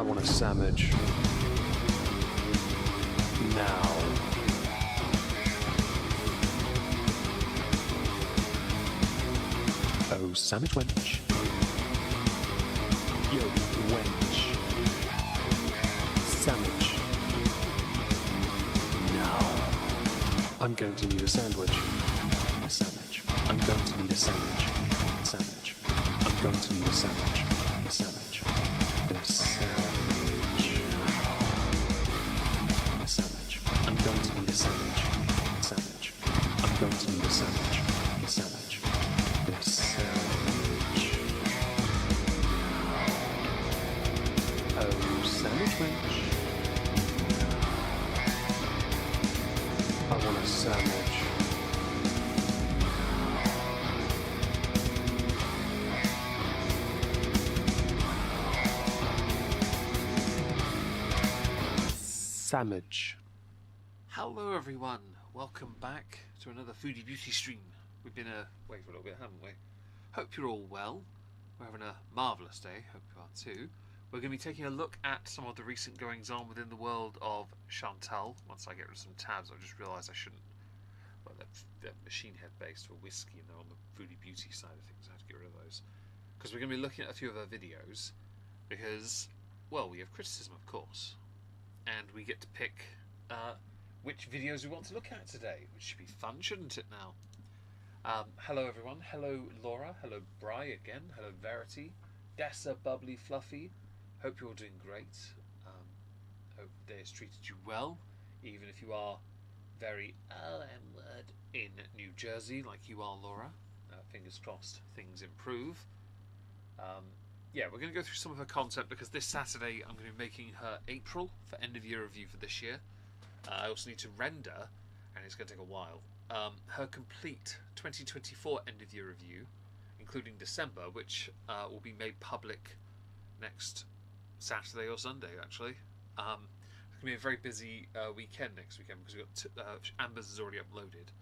want a sandwich. Now. Oh, sandwich wench. Yo, wench. Sandwich. Now. I'm going to need a sandwich. A sandwich. I'm going to need a sandwich. Sandwich. I'm going to need a sandwich. A sandwich. A sandwich. A sandwich. I'm going to need a sandwich. Sandwich. I'm going to need a sandwich. A sandwich. A sandwich. Oh, sandwich wench. I want a sandwich. Sandwich. Hello everyone, welcome back to another Foodie Beauty stream. We've been away for a little bit, haven't we? Hope you're all well. We're having a marvellous day, hope you are too. We're going to be taking a look at some of the recent goings on within the world of Chantal. Once I get rid of some tabs, I just realised I shouldn't. Well, they're machine head based for whiskey and they're on the Foodie Beauty side of things. I have to get rid of those. Because we're going to be looking at a few of her videos because, well, we have criticism of course. And we get to pick which videos we want to look at today, which should be fun, shouldn't it now? Hello everyone, hello Laura, hello Bri again, hello Verity, Dessa, Bubbly, Fluffy, hope you're all doing great, hope the day has treated you well, even if you are very LM-word in New Jersey, like you are Laura, fingers crossed things improve. Yeah, we're going to go through some of her content because this Saturday I'm going to be making her April for end of year review for this year. I also need to render, and it's going to take a while, her complete 2024 end of year review, including December, which will be made public next Saturday or Sunday actually. It's going to be a very busy weekend next weekend because we've got Amber's is already uploaded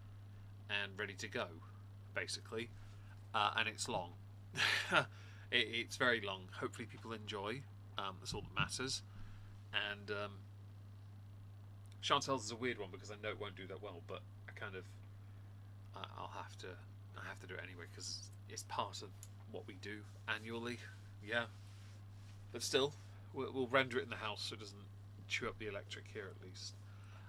and ready to go, basically, and it's long. It's very long. Hopefully people enjoy. That's all that matters. And Chantal's is a weird one because I know it won't do that well, but I have to do it anyway because it's part of what we do annually. Yeah, but still, we'll render it in the house so it doesn't chew up the electric here at least.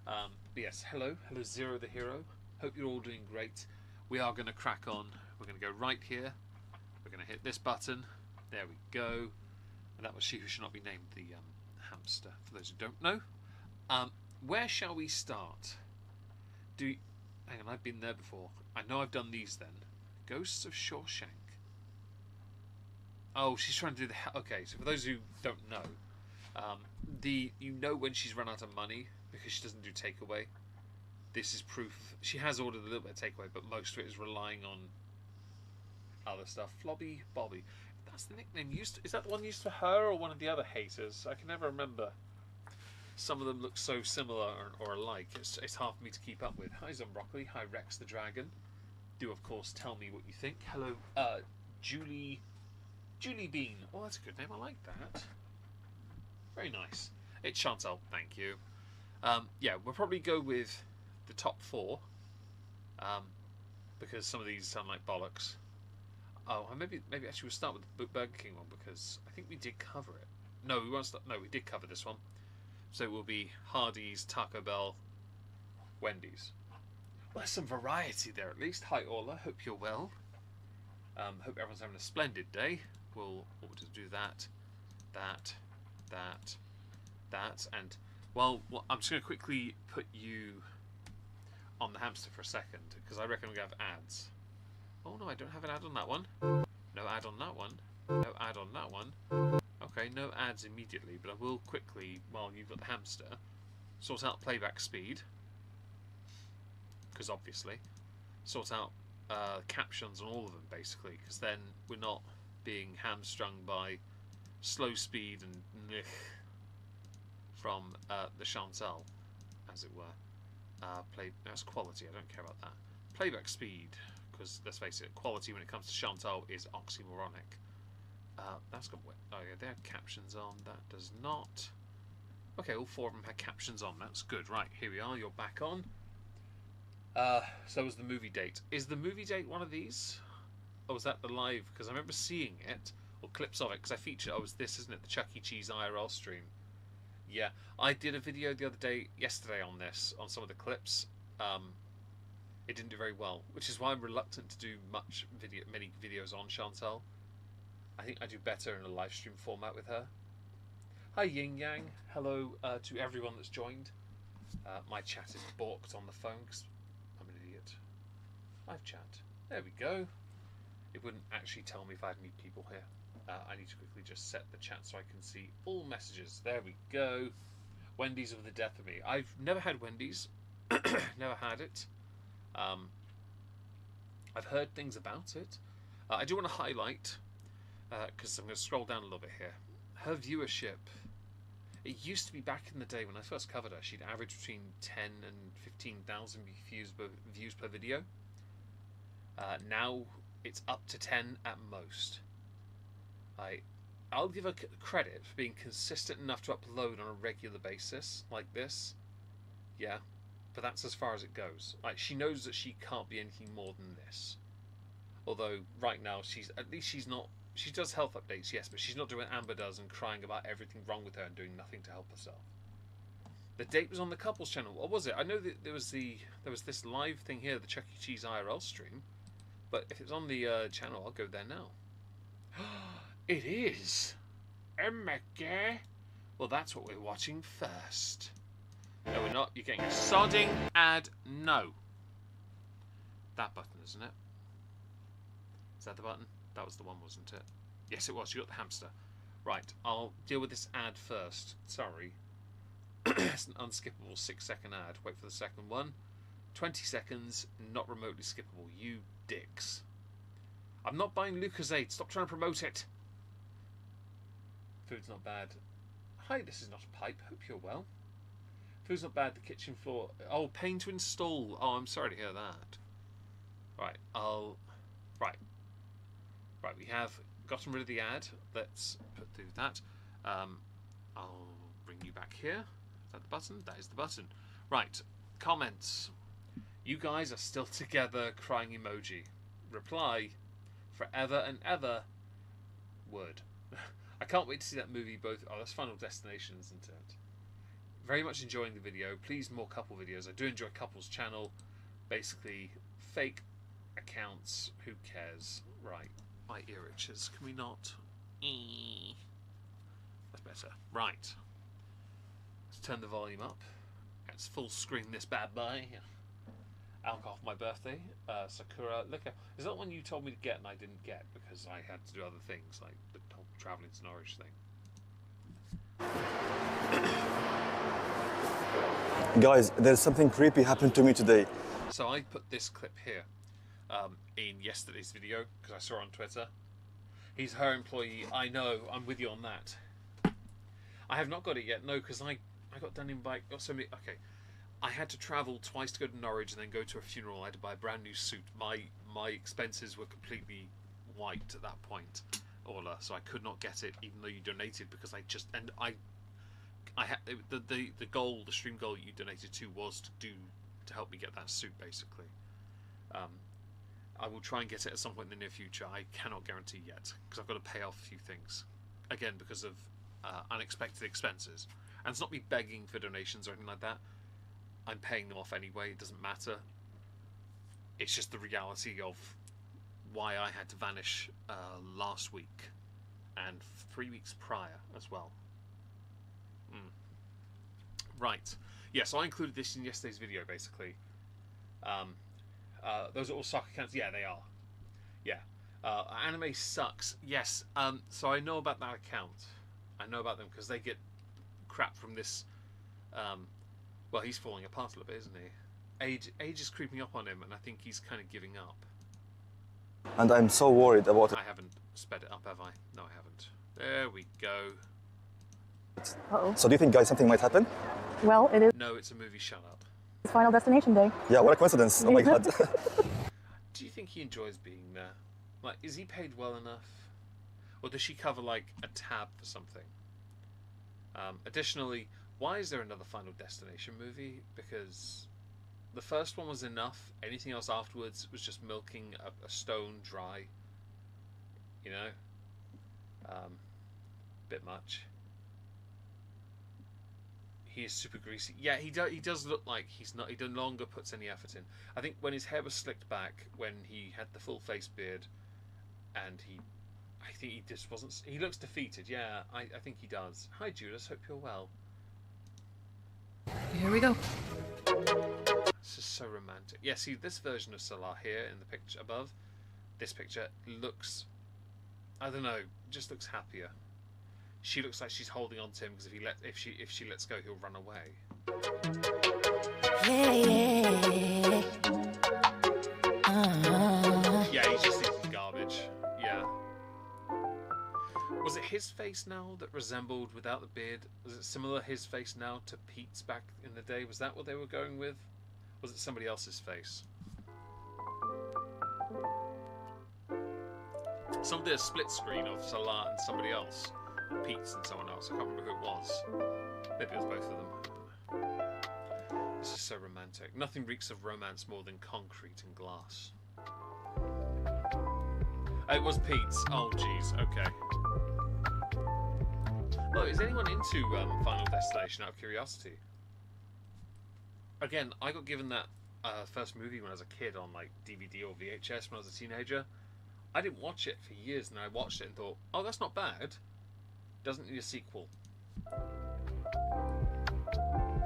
But yes, hello Zero the Hero. Hope you're all doing great. We are going to crack on. We're going to go right here. We're going to hit this button. There we go. And that was She Who Should Not Be Named, the hamster, for those who don't know. Where shall we start? Hang on, I've been there before. I know I've done these then. Ghosts of Shawshank. Oh, she's trying to do the... Okay, so for those who don't know, you know when she's run out of money because she doesn't do takeaway. This is proof. She has ordered a little bit of takeaway, but most of it is relying on other stuff. Flobby Bobby. That's the nickname used. Is that the one used for her or one of the other haters? I can never remember. Some of them look so similar or alike. It's hard for me to keep up with. Hi Zombroccoli. Hi Rex the Dragon. Do of course tell me what you think. Hello, Julie Bean. Oh, that's a good name. I like that. Very nice. It's Chantal. Thank you. Yeah, we'll probably go with the top 4. Because some of these sound like bollocks. Oh, maybe actually we'll start with the Burger King one because I think we did cover it. No, we won't start. No, we did cover this one. So it will be Hardee's, Taco Bell, Wendy's. Well, there's some variety there at least. Hi Orla, hope you're well. Hope everyone's having a splendid day. We'll just do that, and well, I'm just going to quickly put you on the hamster for a second because I reckon we're going to have ads. Oh no, I don't have an ad on that one. No ad on that one. No ad on that one. Okay, no ads immediately, but I will quickly, while you've got the hamster, sort out playback speed. Because obviously, sort out captions on all of them basically, because then we're not being hamstrung by slow speed and from the Chantal, as it were. That's quality, I don't care about that. Playback speed, because let's face it, quality when it comes to Chantal is oxymoronic. That's got... Oh yeah, they had captions on. That does not. Okay, all 4 of them had captions on. That's good. Right, here we are. You're back on. So was the movie date. Is the movie date one of these? Or was that the live? Because I remember seeing it, or clips of it, because I featured... Oh, it was this, isn't it? The Chuck E. Cheese IRL stream. Yeah, I did a video the other day, yesterday, on this, on some of the clips. It didn't do very well, which is why I'm reluctant to do many videos on Chantal. I think I do better in a live stream format with her. Hi Yin Yang, hello to everyone that's joined. My chat is balked on the phone because I'm an idiot. Live chat, there we go. It wouldn't actually tell me if I had any people here. I need to quickly just set the chat so I can see all messages. There we go. Wendy's of the death of me. I've never had Wendy's. Never had it. I've heard things about it. I do want to highlight, because I'm going to scroll down a little bit here, her viewership. It used to be back in the day when I first covered her, she'd average between 10 and 15,000 views per video. Now it's up to 10 at most. I'll give her credit for being consistent enough to upload on a regular basis like this. Yeah. But that's as far as it goes. Like, she knows that she can't be anything more than this. Although right now she's not. She does health updates, yes, but she's not doing Amber does and crying about everything wrong with her and doing nothing to help herself. The date was on the couples channel. What was it? I know that there was this live thing here, the Chuck E. Cheese IRL stream. But if it's on the channel, I'll go there now. It is. Omegon. Well, that's what we're watching first. No, we're not. You're getting a sodding ad. No. That button, isn't it? Is that the button? That was the one, wasn't it? Yes, it was. You got the hamster. Right. I'll deal with this ad first. Sorry. It's an unskippable 6-second ad. Wait for the second one. 20 seconds. Not remotely skippable. You dicks. I'm not buying Lucozade. Stop trying to promote it. Food's not bad. Hi, this is not a pipe. Hope you're well. Food's not bad. The kitchen floor. Oh, pain to install. Oh, I'm sorry to hear that. Right, Right, we have gotten rid of the ad. Let's put through that. I'll bring you back here. Is that the button? That is the button. Right, comments. You guys are still together. Crying emoji. Reply. Forever and ever. Word. I can't wait to see that movie both. Oh, that's Final Destination, isn't it? Very much enjoying the video. Please, more couple videos. I do enjoy couples channel. Basically, fake accounts. Who cares? Right. My ear itches. Can we not? That's better. Right. Let's turn the volume up. Let's full screen this bad boy. Alcohol for my birthday. Sakura liquor. Is that one you told me to get and I didn't get because I had to do other things like the whole travelling to Norwich thing? Guys, there's something creepy happened to me today. So I put this clip here in yesterday's video because I saw it on Twitter. He's her employee. I know. I'm with you on that. I have not got it yet. No, because I got done in by so many. Okay, I had to travel twice to go to Norwich and then go to a funeral. I had to buy a brand new suit. My expenses were completely wiped at that point, Orla. So I could not get it, even though you donated, because I had the goal, the stream goal you donated to was to help me get that suit, basically. I will try and get it at some point in the near future. I cannot guarantee yet because I've got to pay off a few things, again because of unexpected expenses. And it's not me begging for donations or anything like that. I'm paying them off anyway. It doesn't matter. It's just the reality of why I had to vanish last week and 3 weeks prior as well. Right. Yeah, so I included this in yesterday's video, basically. Those are all soccer accounts. Yeah, they are. Yeah. Anime sucks. Yes. So I know about that account. I know about them because they get crap from this. Well, he's falling apart a little bit, isn't he? Age is creeping up on him, and I think he's kind of giving up. And I'm so worried about it. I haven't sped it up, have I? No, I haven't. There we go. Uh-oh. So do you think, guys, something might happen? Well, it is No, it's a movie. Shut up. Final Destination Day. Yeah, what a coincidence. Oh my god. Do you think he enjoys being there? Like, is he paid well enough? Or does she cover like a tab for something? Additionally, why is there another Final Destination movie? Because the first one was enough. Anything else afterwards was just milking a stone dry. You know? Bit much. He is super greasy. Yeah, he does look like he's not. He no longer puts any effort in. I think when his hair was slicked back, when he had the full face beard, and I think he just wasn't. He looks defeated. Yeah, I think he does. Hi, Judas. Hope you're well. Here we go. This is so romantic. Yeah, see this version of Salah here in the picture above. This picture looks, I don't know, just looks happier. She looks like she's holding on to him because if she lets go, he'll run away. Yeah, he's just eating garbage. Yeah. Was it his face now that resembled without the beard? Was it similar his face now to Pete's back in the day? Was that what they were going with? Was it somebody else's face? Someone did a split screen of Salah and somebody else. Pete's and someone else. I can't remember who it was. Maybe it was both of them. This is so romantic. Nothing reeks of romance more than concrete and glass. It was Pete's. Oh, jeez. Okay. Look, is anyone into Final Destination out of curiosity? Again, I got given that first movie when I was a kid on like DVD or VHS when I was a teenager. I didn't watch it for years, and I watched it and thought, oh, that's not bad. Doesn't need a sequel.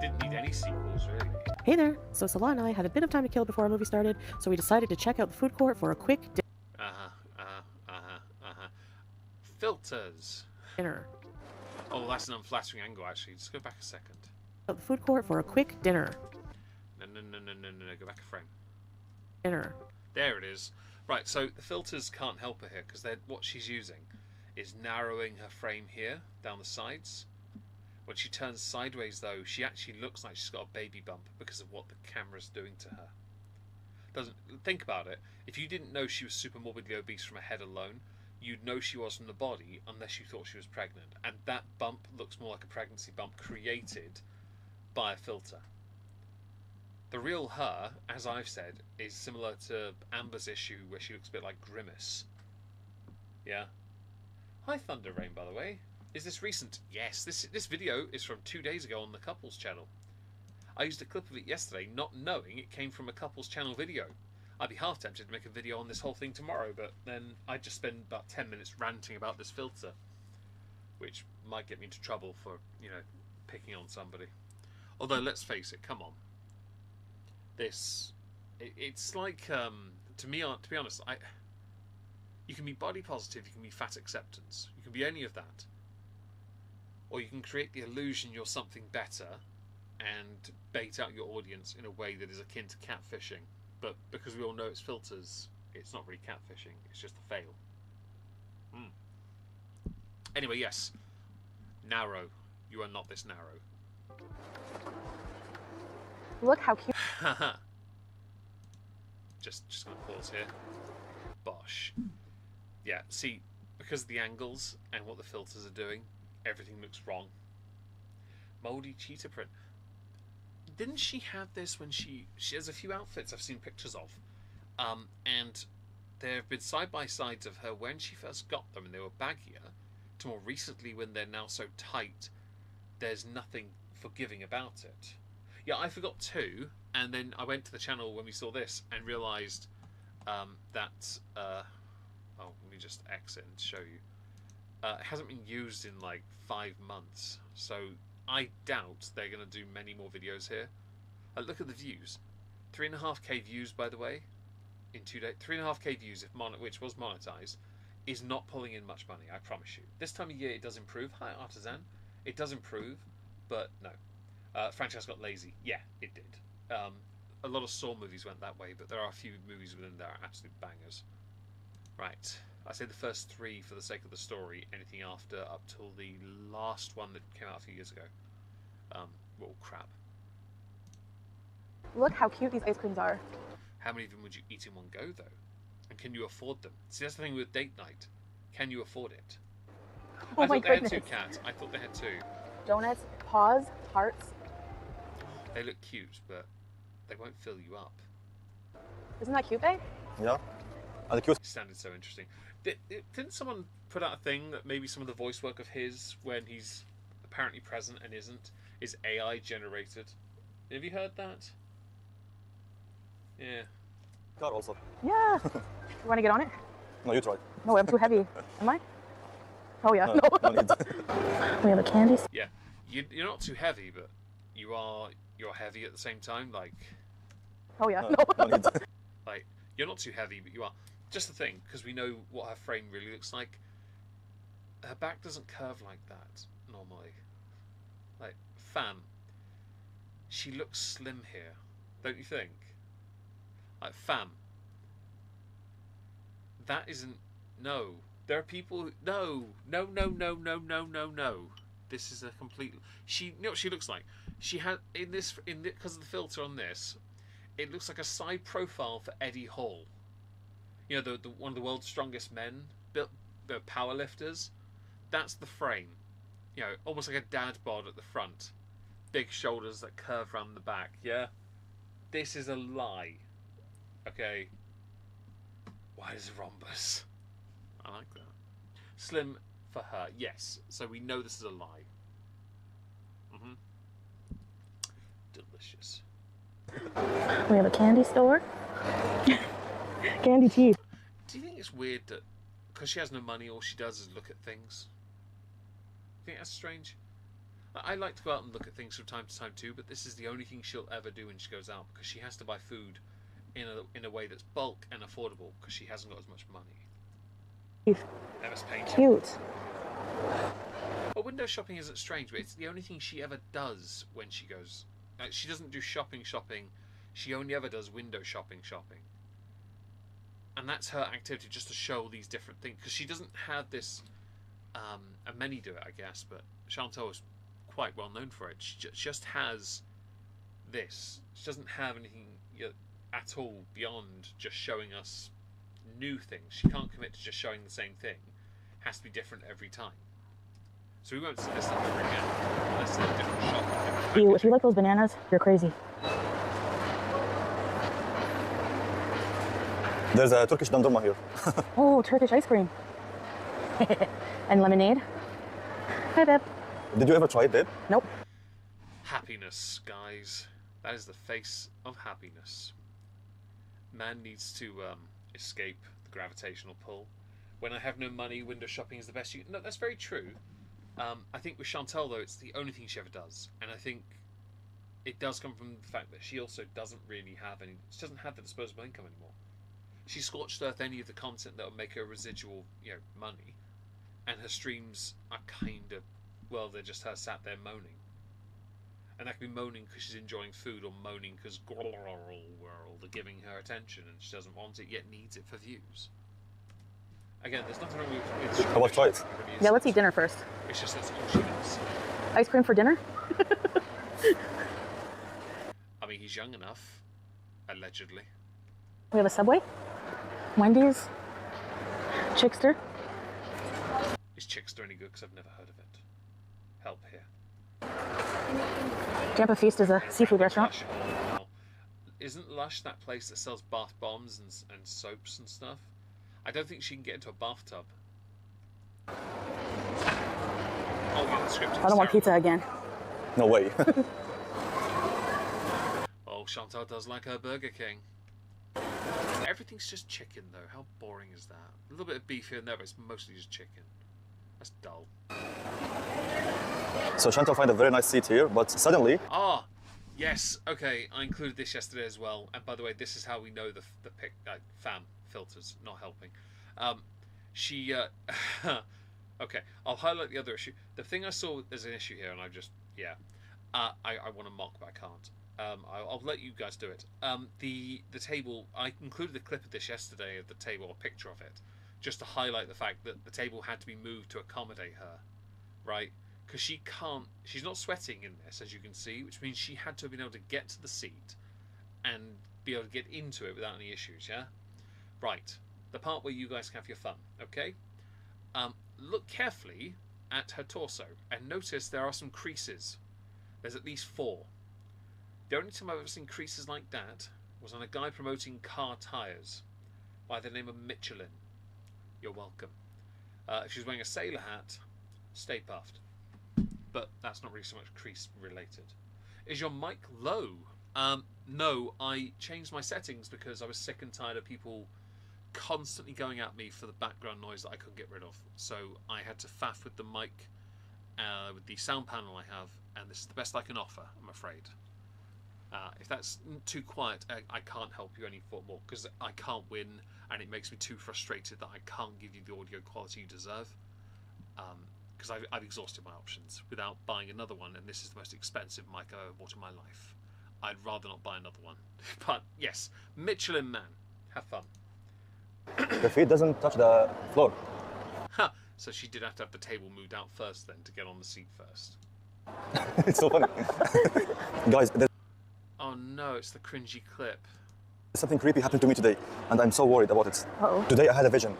Didn't need any sequels, really. Hey there. So Salah and I had a bit of time to kill before our movie started, so we decided to check out the food court for a quick Filters. dinner. Oh, that's an unflattering angle, actually. Just go back a second. The food court for a quick dinner. No. Go back a frame. Dinner. There it is. Right, so the filters can't help her here because what she's using is narrowing her frame here down the sides. When she turns sideways, though, she actually looks like she's got a baby bump because of what the camera's doing to her. Think about it. If you didn't know she was super morbidly obese from her head alone, you'd know she was from the body unless you thought she was pregnant. And that bump looks more like a pregnancy bump created by a filter. The real her, as I've said, is similar to Amber's issue where she looks a bit like Grimace. Yeah? Hi Thunder Rain, by the way. Is this recent? Yes, this video is from 2 days ago on the Couples channel. I used a clip of it yesterday, not knowing it came from a Couples channel video. I'd be half tempted to make a video on this whole thing tomorrow, but then I'd just spend about 10 minutes ranting about this filter, which might get me into trouble for, you know, picking on somebody. Although, let's face it, come on. It's like, to be honest, you can be body positive, you can be fat acceptance, you can be any of that. Or you can create the illusion you're something better and bait out your audience in a way that is akin to catfishing. But because we all know it's filters, it's not really catfishing, it's just a fail. Anyway, yes. Narrow. You are not this narrow. Look how cute. just gonna pause here. Bosh. Yeah, see, because of the angles and what the filters are doing, everything looks wrong. Moldy cheetah print. Didn't she have this when she has a few outfits I've seen pictures of, and there have been side-by-sides of her when she first got them and they were baggier, to more recently when they're now so tight, there's nothing forgiving about it. Yeah, I forgot too, and then I went to the channel when we saw this and realised that, oh, let me just exit and show you. It hasn't been used in like 5 months, so I doubt they're going to do many more videos here. Look at the views. 3.5k views, by the way, in 2 days. 3.5k views, which was monetized, is not pulling in much money, I promise you. This time of year it does improve. Hi, Artisan. It does improve, but no. Franchise got lazy. Yeah, it did. A lot of Saw movies went that way, but there are a few movies within there are absolute bangers. Right. I say the first 3 for the sake of the story. Anything after, up till the last one that came out a few years ago. Well, crap. Look how cute these ice creams are. How many of them would you eat in one go, though? And can you afford them? See, that's the thing with date night. Can you afford it? Oh I my thought they had two goodness. cats. I thought they had two. Donuts, paws, hearts. They look cute, but they won't fill you up. Isn't that cute, babe? Yeah. And the cute. It sounded so interesting. Didn't someone put out a thing that maybe some of the voice work of his, when he's apparently present and isn't, is AI generated? Have you heard that? Yeah. Car also. Yeah. You want to get on it? No, you try. No, I'm too heavy. Am I? Oh yeah. No, no need. We have a candy. Yeah. You're not too heavy, but you're heavy at the same time. Like Oh yeah. No, No. no need. like you're not too heavy, but you are. Just the thing, because we know what her frame really looks like. Her back doesn't curve like that normally. Like fam, she looks slim here, don't you think? Like fam, that isn't. No, there are people. No. This is a complete. You know what she looks like? She had because of the filter on this, it looks like a side profile for Eddie Hall. You know, the one of the world's strongest men, the power lifters. That's the frame. You know, almost like a dad bod at the front, big shoulders that curve around the back. Yeah, this is a lie. Okay. Why is a rhombus? I like that. Slim for her, yes. So we know this is a lie. Delicious. We have a candy store. Candy teeth. Do you think it's weird that because she has no money, all she does is look at things? Do you think that's strange? I like to go out and look at things from time to time too, but this is the only thing she'll ever do when she goes out, because she has to buy food in a way that's bulk and affordable, because she hasn't got as much money. Emma's painting. Cute. Well, window shopping isn't strange, but it's the only thing she ever does when she goes. Like, she doesn't do shopping. She only ever does window shopping. And that's her activity, just to show all these different things. Because she doesn't have this, and many do it, I guess, but Chantal is quite well known for it. She just has this. She doesn't have anything at all beyond just showing us new things. She can't commit to just showing the same thing. It has to be different every time. So we won't see this stuff ever again unless it's a different shop. Different If you like those bananas, you're crazy. There's a Turkish dondurma here. Oh, Turkish ice cream. And lemonade. Hi, babe. Did you ever try it, babe? Nope. Happiness, guys. That is the face of happiness. Man needs to escape the gravitational pull. When I have no money, window shopping is the best. No, that's very true. I think with Chantal, though, it's the only thing she ever does. And I think it does come from the fact that she also doesn't really have any. She doesn't have the disposable income anymore. She scorched earth any of the content that will make her residual, money. And her streams are kind of, well, they're just her sat there moaning. And that could be moaning because she's enjoying food, or moaning because world are giving her attention and she doesn't want it yet needs it for views. Again, there's nothing wrong with How about try it? Yeah, let's eat dinner first. It's just that's all she does. Ice cream for dinner? I mean, he's young enough, allegedly. We have a Subway. Wendy's. Chickster. Is Chickster any good? Because I've never heard of it. Help here. Tampa Feast is a seafood restaurant. Lush. Oh, no. Isn't Lush that place that sells bath bombs and soaps and stuff? I don't think she can get into a bathtub. Oh, yeah, the script is I don't want pizza terrible. again. No way. Oh, Chantal does like her Burger King. Everything's just chicken, though. How boring is that? A little bit of beef here and there, but it's mostly just chicken. That's dull. So Chantal find a very nice seat here, but suddenly... Ah, yes. Okay, I included this yesterday as well. And by the way, this is how we know the fam filters not helping. Okay, I'll highlight the other issue. The thing I saw as an issue here, and I want to mock, but I can't. I'll let you guys do it. The table, I included a clip of this yesterday of the table, a picture of it, just to highlight the fact that the table had to be moved to accommodate her, right? Because she's not sweating in this, as you can see, which means she had to have been able to get to the seat and be able to get into it without any issues, yeah? Right, the part where you guys can have your fun, okay? Look carefully at her torso and notice there are some creases. There's at least 4. The only time I've ever seen creases like that was on a guy promoting car tyres by the name of Michelin. You're welcome. If she's wearing a sailor hat, stay puffed. But that's not really so much crease related. Is your mic low? No, I changed my settings because I was sick and tired of people constantly going at me for the background noise that I couldn't get rid of. So I had to faff with the mic, with the sound panel I have, and this is the best I can offer, I'm afraid. If that's too quiet, I can't help you any more because I can't win, and it makes me too frustrated that I can't give you the audio quality you deserve. Because I've exhausted my options without buying another one, and this is the most expensive mic I ever bought in my life. I'd rather not buy another one. But yes, Michelin Man, have fun. Your feet doesn't touch the floor. Ha! So she did have to have the table moved out first then to get on the seat first. It's so funny. Guys, there's Oh no, it's the cringy clip. something creepy happened to me today, and I'm so worried about it. Uh-oh. Today I had a vision,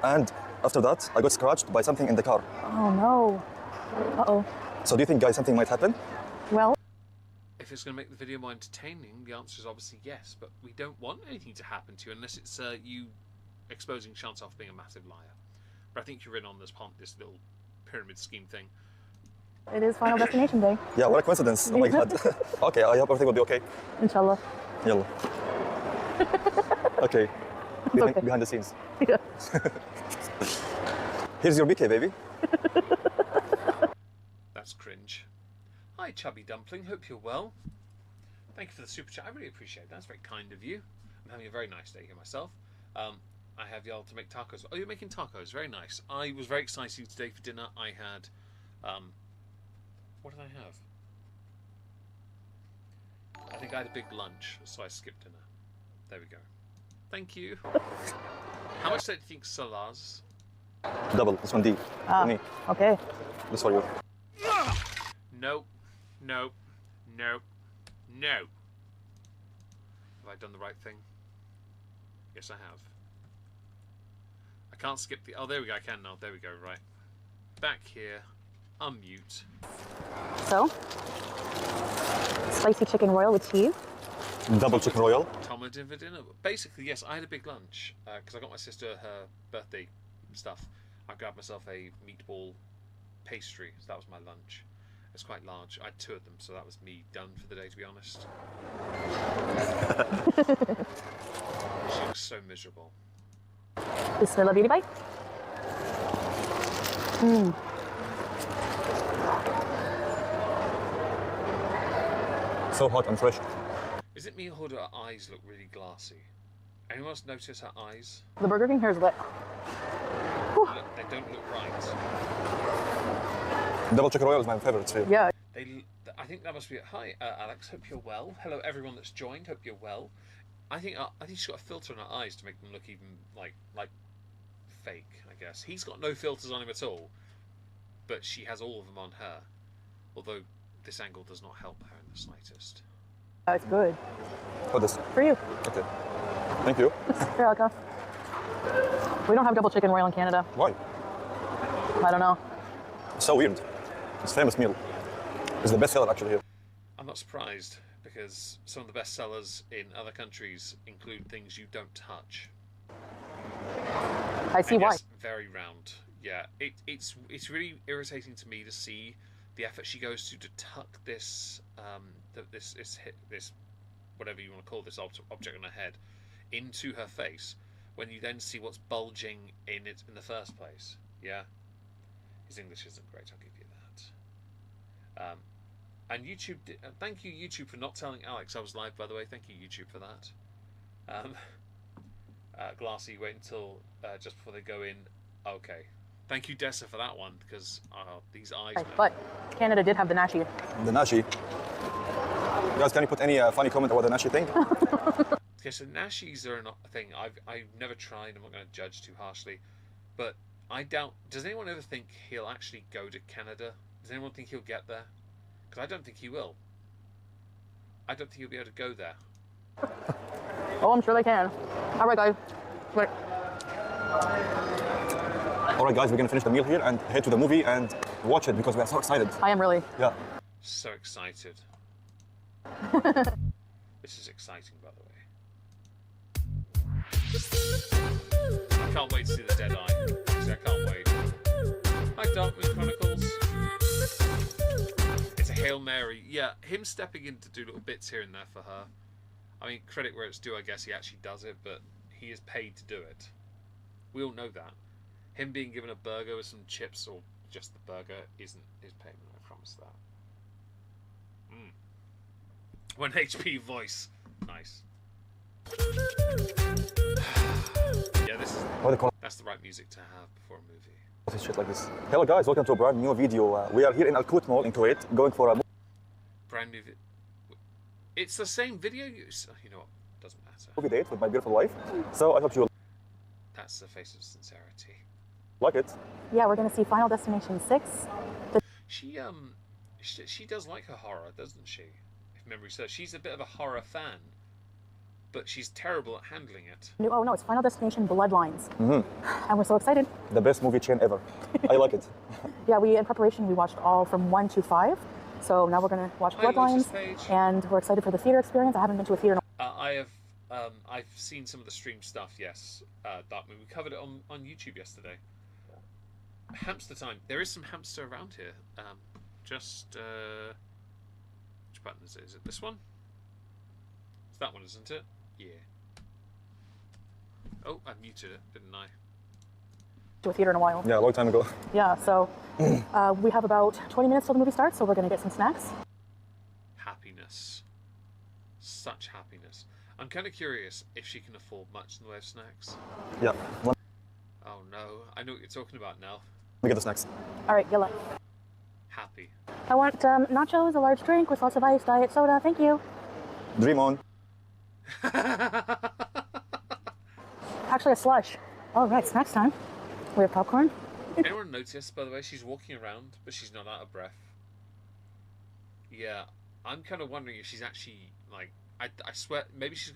and after that, I got scratched by something in the car. Oh no. Uh-oh. So do you think, guys, something might happen? Well, If it's going to make the video more entertaining, the answer is obviously yes, but we don't want anything to happen to you unless it's you exposing Chantal for being a massive liar. But I think you're in on this little pyramid scheme thing. it is Final Destination Day. Yeah, what a coincidence. Oh my god. Okay, I hope everything will be okay. Inshallah. Yalla. Okay. Okay. Behind the scenes. Yeah. Here's your BK, baby. That's cringe. Hi, Chubby Dumpling. Hope you're well. Thank you for the super chat. I really appreciate that. That's very kind of you. I'm having a very nice day here myself. I have y'all to make tacos. Oh, you're making tacos. Very nice. I was very excited today for dinner. I had... what did I have? I think I had a big lunch, so I skipped dinner. There we go. Thank you. How much do you think Salaz? Double. This one D. For me. Okay. This for you. No. No. No. No. Have I done the right thing? Yes, I have. I can't skip the... Oh, there we go. I can now. There we go. Right. Back here. Unmute. So, spicy chicken royal with cheese. Double chicken royal. Tom did for dinner. Basically, yes, I had a big lunch because I got my sister her birthday stuff. I grabbed myself a meatball pastry, so that was my lunch. It's quite large. I had 2 of them, so that was me done for the day, to be honest. She looks so miserable. Bismillah, beauty bite. So hot and fresh. Is it me or do her eyes look really glassy? Anyone else notice her eyes? The Burger King here is lit. They don't look right. Double chicken royal is my favorite too. Yeah. I think that must be it. Hi, Alex. Hope you're well. Hello, everyone that's joined. Hope you're well. I think she's got a filter on her eyes to make them look even like fake. I guess he's got no filters on him at all, but she has all of them on her. Although this angle does not help her in the slightest. It's good. Oh, this. For you. Okay. Thank you. You're welcome. We don't have double chicken royal in Canada. Why? I don't know. It's so weird. It's a famous meal. It's the best seller actually here. I'm not surprised because some of the best sellers in other countries include things you don't touch. I see And why. yes, very round. Yeah, it's really irritating to me to see the effort she goes to tuck this this whatever you want to call this object on her head into her face when you then see what's bulging in it in the first place. Yeah, his English isn't great. I'll give you that. And YouTube, thank you YouTube for not telling Alex I was live, by the way. Thank you YouTube for that. Glassy, wait until just before they go in. Okay. Thank you Dessa for that one, because these eyes... But Canada did have the nashi. The nashi. Guys, can you put any funny comment about the nashi thing? Okay, so nashis are not a thing. I've never tried. I'm not going to judge too harshly. But I doubt... Does anyone ever think he'll actually go to Canada? Does anyone think he'll get there? Because I don't think he will. I don't think he'll be able to go there. Oh, I'm sure they can. All right, guys. Alright guys, we're gonna finish the meal here and head to the movie and watch it because we are so excited. I am really. Yeah. So excited. This is exciting, by the way. I can't wait to see the Dead Eye. Actually, I can't wait. Hi, Dark Moon Chronicles. It's a Hail Mary. Yeah, him stepping in to do little bits here and there for her. I mean, credit where it's due, I guess he actually does it, but he is paid to do it. We all know that. Him being given a burger with some chips or just the burger isn't his payment, I promise that. 1 HP voice. Nice. Yeah, this is... What do they call That's the right music to have before a movie. this shit like this? Hello guys, welcome to a brand new video. We are here in Al Quout Mall in Kuwait, going for a Brand new It's the same video use. You know what? Doesn't matter. movie date with my beautiful wife. So I hope you That's the face of sincerity. like it. Yeah, we're gonna see Final Destination 6. She does like her horror, doesn't she? If memory serves. She's a bit of a horror fan, but she's terrible at handling it. Oh no, it's Final Destination Bloodlines. And we're so excited. The best movie chain ever. I like it. Yeah, in preparation, we watched all from 1 to 5. So now we're gonna watch Hi, Bloodlines, Lucius Page. and we're excited for the theater experience. I haven't been to a theater in I've seen some of the stream stuff. Yes, Dark Moon. We covered it on YouTube yesterday. Hamster time. There is some hamster around here. Which button is it? Is it this one? It's that one, isn't it? Yeah. Oh, I muted it, didn't I? to a theater in a while. Yeah, a long time ago. Yeah, so we have about 20 minutes till the movie starts, so we're gonna get some snacks. Happiness. Such happiness. I'm kind of curious if she can afford much in the way of snacks. Yeah. Let Oh no, I know what you're talking about now. me get the snacks. All right, Yella. Happy. I want nachos, a large drink with lots of ice, diet soda. Thank you. Dream on. Actually, a slush. All right, snacks time. We have popcorn. Anyone notice, by the way, she's walking around, but she's not out of breath? Yeah, I'm kind of wondering if she's actually, like, I swear, maybe she's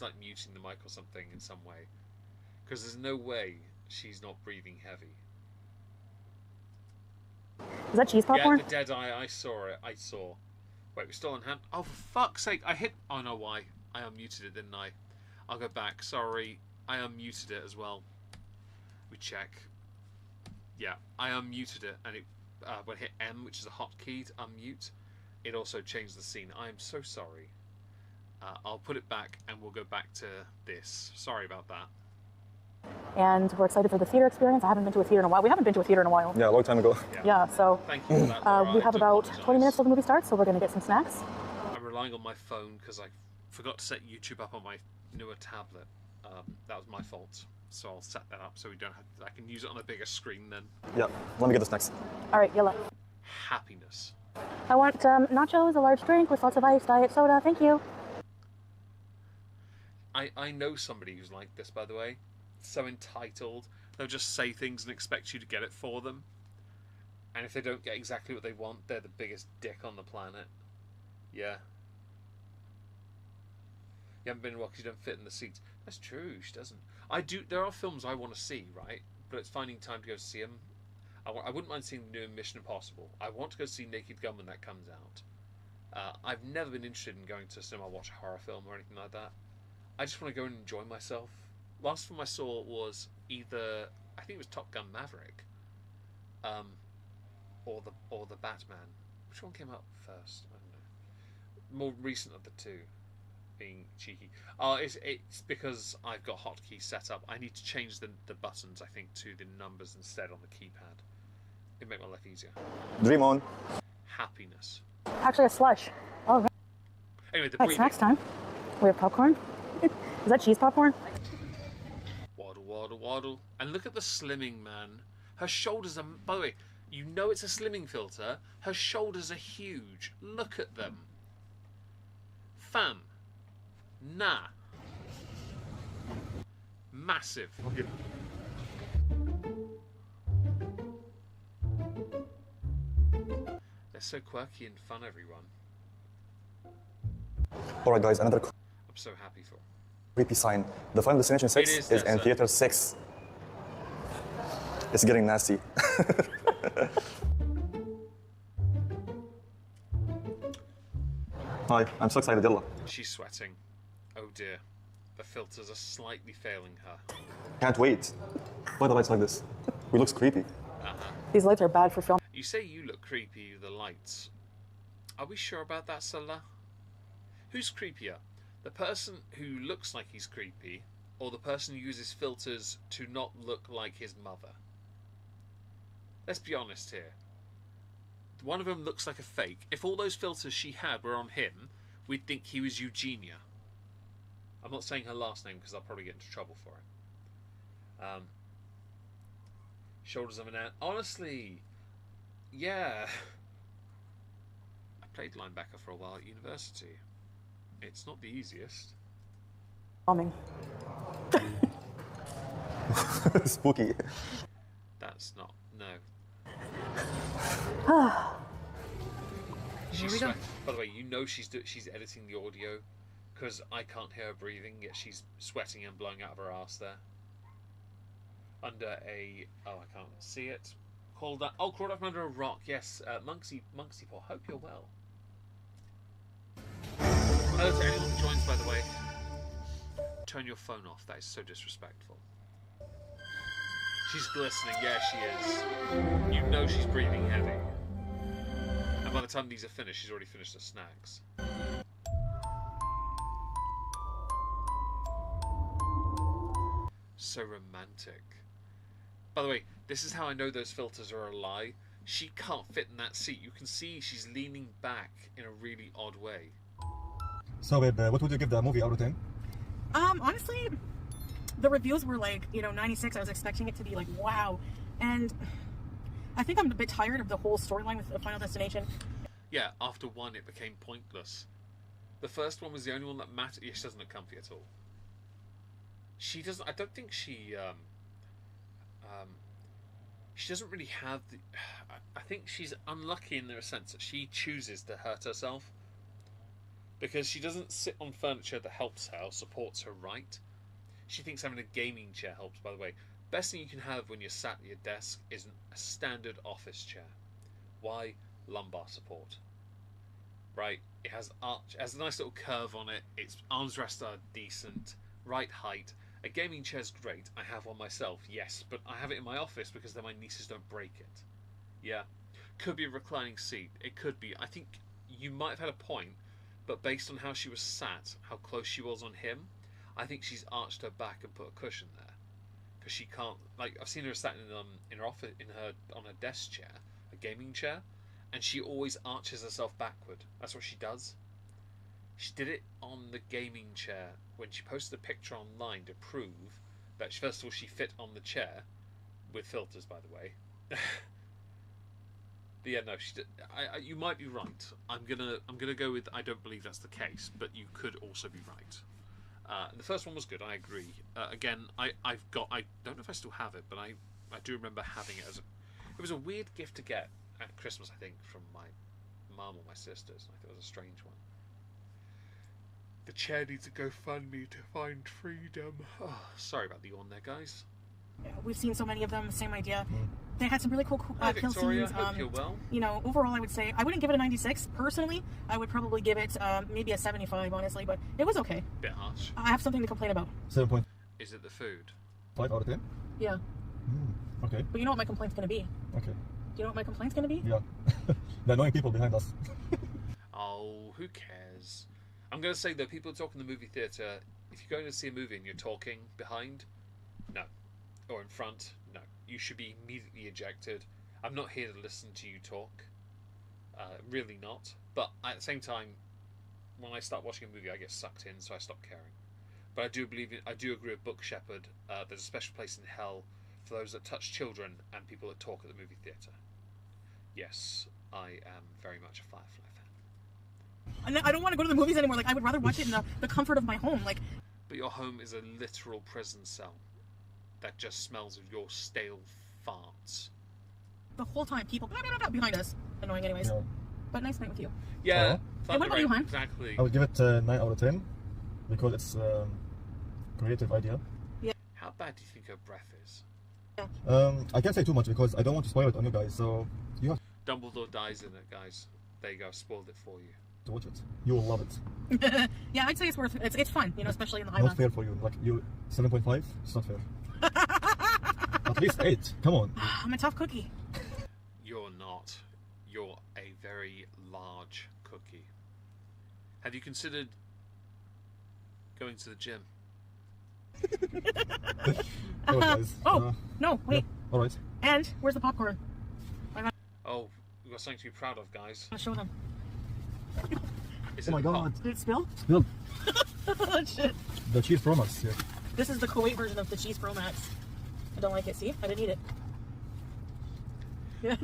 like muting the mic or something in some way. Because there's no way she's not breathing heavy. Is that cheese popcorn? Yeah, the dead eye, I saw it, I saw. Wait, we're still on hand. Oh, for fuck's sake, I hit, oh no, why? I unmuted it, didn't I? I'll go back, sorry. I unmuted it as well. We check. Yeah, I unmuted it, and it when I hit M, which is a hotkey to unmute, it also changed the scene. I am so sorry. I'll put it back, and we'll go back to this. Sorry about that. And we're excited for the theater experience. I haven't been to a theater in a while. We haven't been to a theater in a while. Yeah, a long time ago. Yeah, so Thank you for that, Laura. we I have do about apologise. 20 minutes till the movie starts, so we're going to get some snacks. I'm relying on my phone because I forgot to set YouTube up on my newer tablet. That was my fault. So I'll set that up so we don't have to, I can use it on a bigger screen then. Yeah, let me get the snacks. All right, Yella. Happiness. I want nachos, a large drink with lots of ice, diet soda. Thank you. I know somebody who's like this, by the way. So entitled. They'll just say things and expect you to get it for them. And if they don't get exactly what they want, they're the biggest dick on the planet. Yeah. You haven't been in a while because you don't fit in the seats. That's true, she doesn't. There are films I want to see, right? But it's finding time to go see them. I wouldn't mind seeing the new Mission Impossible. I want to go see Naked Gun when that comes out. I've never been interested in going to a cinema, watch a horror film or anything like that. I just want to go and enjoy myself. Last film I saw was either, I think it was Top Gun Maverick, or the Batman. Which one came out first? I don't know. More recent of the two, being cheeky. Oh, it's because I've got hotkeys set up. I need to change the buttons, I think, to the numbers instead on the keypad. It'd make my life easier. Dream on. Happiness. Actually, a slush. All right, Anyway, the right, breathing. snacks time. We have popcorn. Is that cheese popcorn? Waddle, waddle, waddle. And look at the slimming, man. Her shoulders are... By the way, you know it's a slimming filter. Her shoulders are huge. Look at them. Fam. Nah. Massive. They're so quirky and fun, everyone. Alright guys, another I'm so happy for them. creepy sign. The Final Destination 6 It is is, in that's Theater 6. It's getting nasty. Hi, I'm so excited, Yalla. She's sweating. Oh dear. The filters are slightly failing her. Can't wait. Why the lights like this? We looks creepy. These lights are bad for film. You say you look creepy with the lights. Are we sure about that, Salah? Who's creepier? The person who looks like he's creepy, or the person who uses filters to not look like his mother? Let's be honest here. One of them looks like a fake. If all those filters she had were on him, we'd think he was Eugenia. I'm not saying her last name because I'll probably get into trouble for it. Shoulders of an ant. Honestly, yeah. I played linebacker for a while at university. It's not the easiest. Filming. Spooky. That's not. No. Here She's we go. sweating. By the way, you know she's editing the audio because I can't hear her breathing, yet she's sweating and blowing out of her ass there. Under a... oh, I can't see it. Crawled up from under a rock. Yes, Monksy Paw. Hope you're well. Hello to anyone who joins, by the way. Turn your phone off. That is so disrespectful. She's glistening. Yeah, she is. You know she's breathing heavy. And by the time these are finished, she's already finished her snacks. So romantic. By the way, this is how I know those filters are a lie. She can't fit in that seat. You can see she's leaning back in a really odd way. So, babe, what would you give the movie out of 10? Honestly, the reviews were like, 96. I was expecting it to be like, wow. And I think I'm a bit tired of the whole storyline with Final Destination. Yeah, after one, it became pointless. The first one was the only one that mattered. Yeah, she doesn't look comfy at all. She doesn't. I don't think she doesn't really have the. I think she's unlucky in the sense that she chooses to hurt herself because she doesn't sit on furniture that helps her or supports her right. She thinks having a gaming chair helps. By the way, best thing you can have when you're sat at your desk is a standard office chair. Why? Lumbar support. Right? It has a nice little curve on it. Its arms rest are decent, right height. A gaming chair's great. I have one myself, yes, but I have it in my office because then my nieces don't break it. Yeah. Could be a reclining seat. It could be. I think you might have had a point, but based on how she was sat, how close she was on him, I think she's arched her back and put a cushion there. Because she can't, like, I've seen her sat in her office, on her desk chair, a gaming chair, and she always arches herself backward. That's what she does. She did it on the gaming chair when she posted a picture online to prove that, first of all, she fit on the chair, with filters, by the way. But yeah, no, she did. You might be right. I'm gonna go with I don't believe that's the case, but you could also be right. The first one was good. I agree. Again, I don't know if I still have it, but I do remember having it it was a weird gift to get at Christmas, I think, from my mum or my sisters. I think it was a strange one. The chair needs a GoFundMe to find freedom. Oh, sorry about the yawn there, guys. We've seen so many of them, same idea. They had some really cool Hi, kill Victoria. scenes. Hope you're well. Overall, I would say I wouldn't give it a 96 personally. I would probably give it maybe a 75, honestly, but it was okay. Bit harsh. I have something to complain about. 7.5 Is it the food? out of 10? Yeah. Okay. But you know what my complaint's going to be? Okay. Do you know what my complaint's going to be? Yeah. The annoying people behind us. Oh, who cares? I'm going to say that people talk in the movie theatre, if you're going to see a movie and you're talking behind, no. Or in front, no. You should be immediately ejected. I'm not here to listen to you talk. Really not. But at the same time, when I start watching a movie, I get sucked in, so I stop caring. But I do agree with Book Shepherd. There's a special place in hell for those that touch children and people that talk at the movie theatre. Yes, I am very much a Firefly fan. And I don't want to go to the movies anymore. Like, I would rather watch it in the comfort of my home. Like, But your home is a literal prison cell that just smells of your stale farts. the whole time, people behind us. Annoying anyways. Yeah. But nice night with you. Yeah, Hey, what about you, Han? exactly. I would give it 9 out of 10 because it's a creative idea. How bad do you think her breath is? I can't say too much because I don't want to spoil it on you guys. So you have. Dumbledore dies in it, guys. There you go, I've spoiled it for you. to watch it. You will love it. Yeah, I'd say it's worth. It's fun, you know, especially in the high Not mountain. fair for you. Like you, 7.5. It's not fair. At least 8. Come on. I'm a tough cookie. You're not. You're a very large cookie. Have you considered going to the gym? Come on, guys. Oh no, wait. All right. And where's the popcorn? Oh, we've got something to be proud of, guys. I'll show them. Is Oh it my pop? God. Did it spill? Spill. Oh, shit. The cheese from us here. This is the Kuwait version of the cheese Pro Max. I don't like it. See, I didn't eat it. Yeah.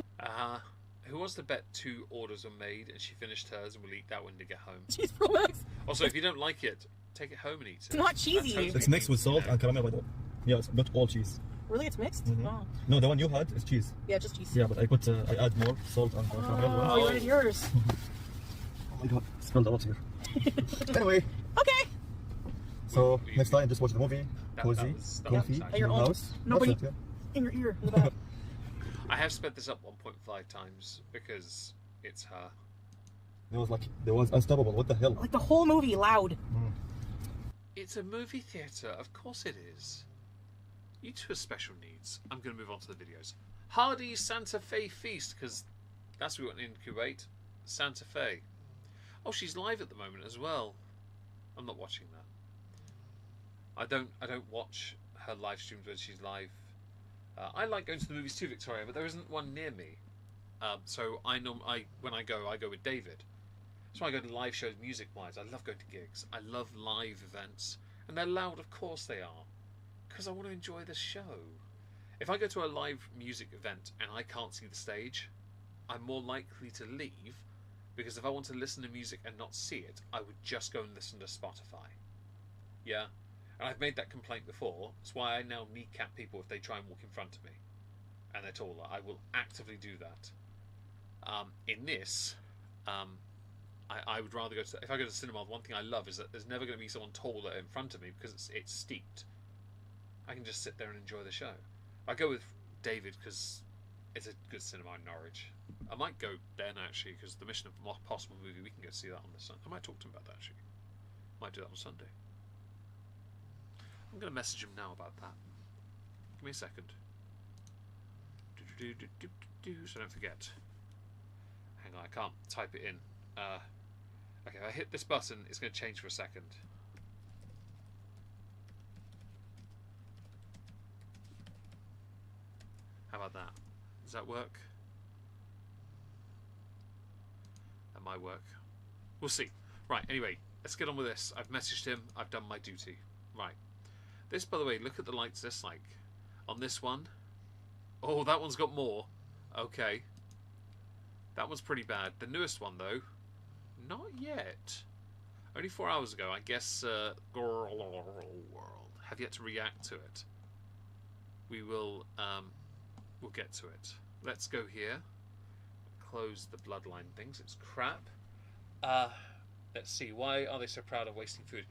Who wants to bet 2 orders are made and she finished hers and we'll eat that when to get home? Cheese Pro Max. Also, if you don't like it, take it home and eat it. It's not cheesy. That's It's mixed with salt and caramel, by the way. Yeah, it's not all cheese. Really, it's mixed? Mhm. Oh. No, the one you had is cheese. Yeah, just cheese. Yeah, but I add more salt and caramel. Oh, you added yours. Oh my God, spilled a lot here. Anyway, Okay. so next time just watch the movie, That cozy, was comfy, at in your your own- house. nobody- That's it, In your ear, in the back. I have sped this up 1.5 times because it's her. yeah. There was Unstoppable. What the hell? Like the whole movie, loud. It's a movie theatre, of course it is. You two are special needs. I'm going to move on to the videos. Hardy's Santa Fe Feast, because that's what we want in Kuwait. Santa Fe. Oh, she's live at the moment as well. I'm not watching that. I don't watch her live streams when she's live. I like going to the movies too, Victoria, but there isn't one near me. So when I go with David. So I go to live shows music-wise. I love going to gigs. I love live events. And they're loud, of course they are. Because I want to enjoy the show. If I go to a live music event and I can't see the stage, I'm more likely to leave. Because if I want to listen to music and not see it, I would just go and listen to Spotify. Yeah? And I've made that complaint before. That's why I now kneecap people if they try and walk in front of me. And they're taller. I will actively do that. In this... I would rather go to... If I go to the cinema, one thing I love is that there's never going to be someone taller in front of me because it's steeped. I can just sit there and enjoy the show. I go with David because it's a good cinema in Norwich. I might go then, actually, because the Mission Impossible movie, we can go see that on the Sunday. I might talk to him about that, actually. Might do that on Sunday. I'm going to message him now about that. Give me a second. So don't forget. Hang on, I can't type it in. Okay, if I hit this button, it's going to change for a second. How about that? Does that work? That might work. We'll see. Right, anyway, let's get on with this. I've messaged him. I've done my duty. Right. This, by the way, look at the lights this like. On this one. Oh, that one's got more. Okay. That one's pretty bad. The newest one, though, not yet. Only 4 hours ago, I guess. World have yet to react to it. We will. We'll get to it. Let's go here. Close the bloodline things. It's crap. Let's see. Why are they so proud of wasting food?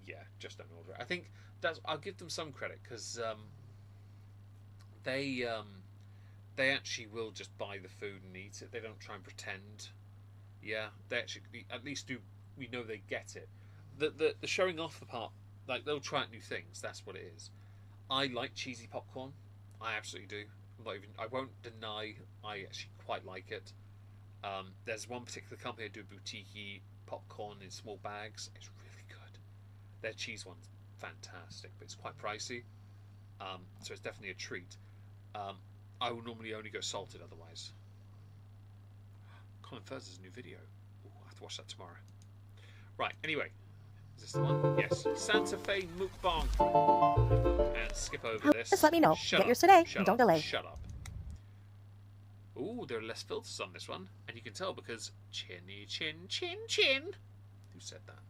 Yeah, just don't order it. I think that's. I'll give them some credit because they actually will just buy the food and eat it. They don't try and pretend. Yeah, they actually at least do. We know they get it. The showing off the part, like they'll try out new things. That's what it is. I like cheesy popcorn. I absolutely do. I won't deny. I actually quite like it. There's one particular company that do boutique popcorn in small bags. It's really good. Their cheese one's fantastic, but it's quite pricey. So it's definitely a treat. I will normally only go salted otherwise. Colin Firth has a new video. Ooh, I'll have to watch that tomorrow. Right, anyway. Is this the one? Yes. Santa Fe Mukbang. And skip over this. Just let me know. Shut Get up. yours today Shut and don't up. delay. Shut up. Ooh, there are less filters on this one. And you can tell because chinny chin chin chin. Who said that?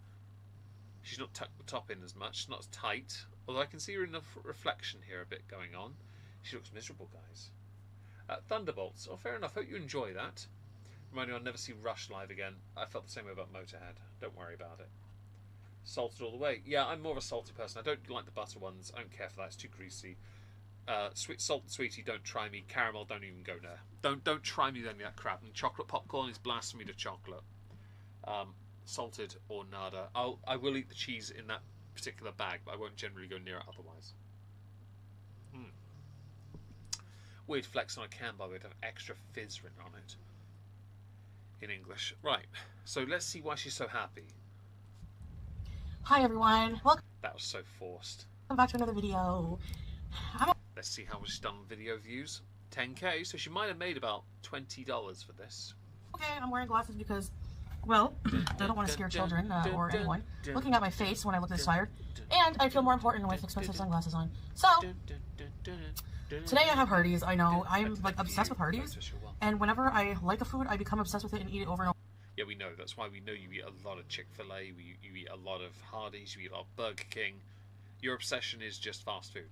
She's not tucked the top in as much. Not as tight. Although I can see her in the reflection here a bit going on. She looks miserable, guys. Thunderbolts. Oh, fair enough. Hope you enjoy that. Remind me, I'll never see Rush live again. I felt the same way about Motorhead. Don't worry about it. Salted all the way. Yeah, I'm more of a salty person. I don't like the butter ones. I don't care for that. It's too greasy. Sweet salt and sweetie, don't try me. Caramel, don't even go there. Don't try me with any of that crap. And chocolate popcorn is blasphemy to chocolate. salted or nada. I will eat the cheese in that particular bag, but I won't generally go near it otherwise. Weird flex on a can, by the way, to have extra fizz written on it in English. Right, so let's see why she's so happy. Hi everyone, welcome That was so forced. back to another video. Let's see how much she's done on video views. 10k, so she might have made about $20 for this. Okay, I'm wearing glasses because, well, I don't want to scare children or anyone looking at my face when I look this tired. And I feel more important with expensive sunglasses on. So, today I have Hardee's. I know, I'm like obsessed with Hardee's. And whenever I like a food, I become obsessed with it and eat it over and over. Yeah, we know. That's why we know you eat a lot of Chick-fil-A, you eat a lot of Hardee's, you eat a lot of Burger King. Your obsession is just fast food.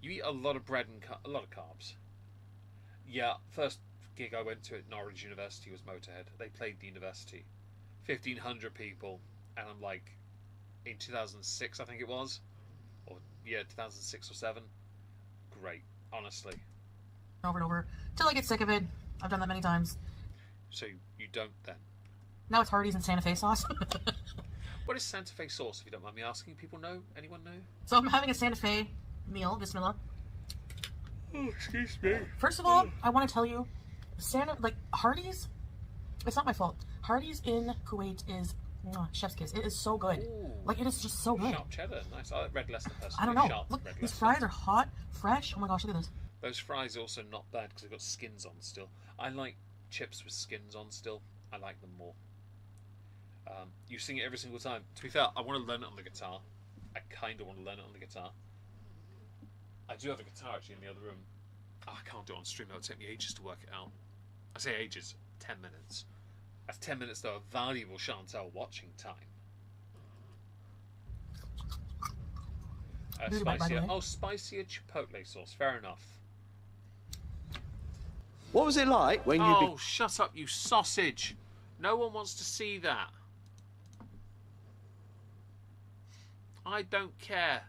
You eat a lot of bread and a lot of carbs. Yeah, first gig I went to at Norwich University was Motorhead. They played the university. 1,500 people. And I'm like, in 2006 I think it was. Or, yeah, 2006 or 7. Great, honestly. Over and over till I get sick of it. I've done that many times. So you don't then? Now it's Hardee's and Santa Fe sauce. What is Santa Fe sauce, if you don't mind me asking? People know? Anyone know? So I'm having a Santa Fe meal, bismillah. Oh, excuse me. First of all, I want to tell you, Hardee's, it's not my fault. Hardee's in Kuwait is chef's kiss. It is so good. Ooh. Like, it is just so good. Sharp cheddar, nice. I like red Leicester personally. I don't know. Sharp Look, red these Leicester. fries are hot, fresh. Oh my gosh, look at this. Those fries are also not bad because they've got skins on still. I like chips with skins on still. I like them more. You sing it every single time. To be fair, I want to learn it on the guitar. I kind of want to learn it on the guitar. I do have a guitar actually in the other room. Oh, I can't do it on stream. It'll take me ages to work it out. I say ages, 10 minutes. That's 10 minutes though of valuable Chantel watching time. Beauty bite, by the way. Spicier chipotle sauce. Fair enough. What was it like when you... Oh, shut up, you sausage! No one wants to see that. I don't care.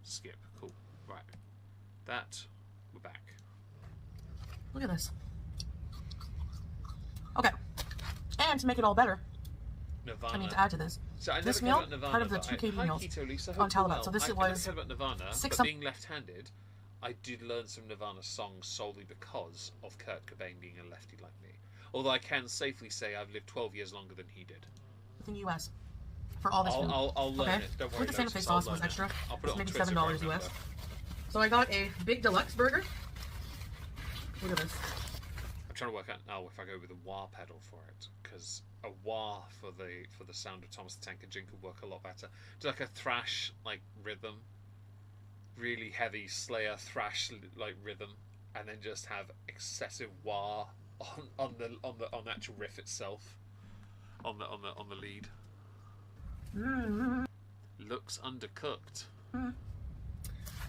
Skip. Cool. Right. We're back. Look at this. Okay. And to make it all better, Nirvana. I mean to add to this, So I never this cared meal, about Nirvana, part of the but 2 KB hi, meals Keto Lisa, on hope you're Taliban. well. So this I was never cared about Nirvana, six but some- being left-handed, I did learn some Nirvana songs solely because of Kurt Cobain being a lefty like me. Although I can safely say I've lived 12 years longer than he did. in the US for all this food. I'll learn okay? it. Don't worry. With the Santa Fe Lotus, I'll sauce was learn it. extra. I'll put it on Maybe Twitter if I $7 remember. US. So I got a big deluxe burger. Look at this. I'm trying to work out now if I go with a wah pedal for it, because a wah for the sound of Thomas the Tank Engine could work a lot better. Do like a thrash like rhythm, really heavy Slayer thrash like rhythm, and then just have excessive wah on the actual riff itself, on the lead. Looks undercooked.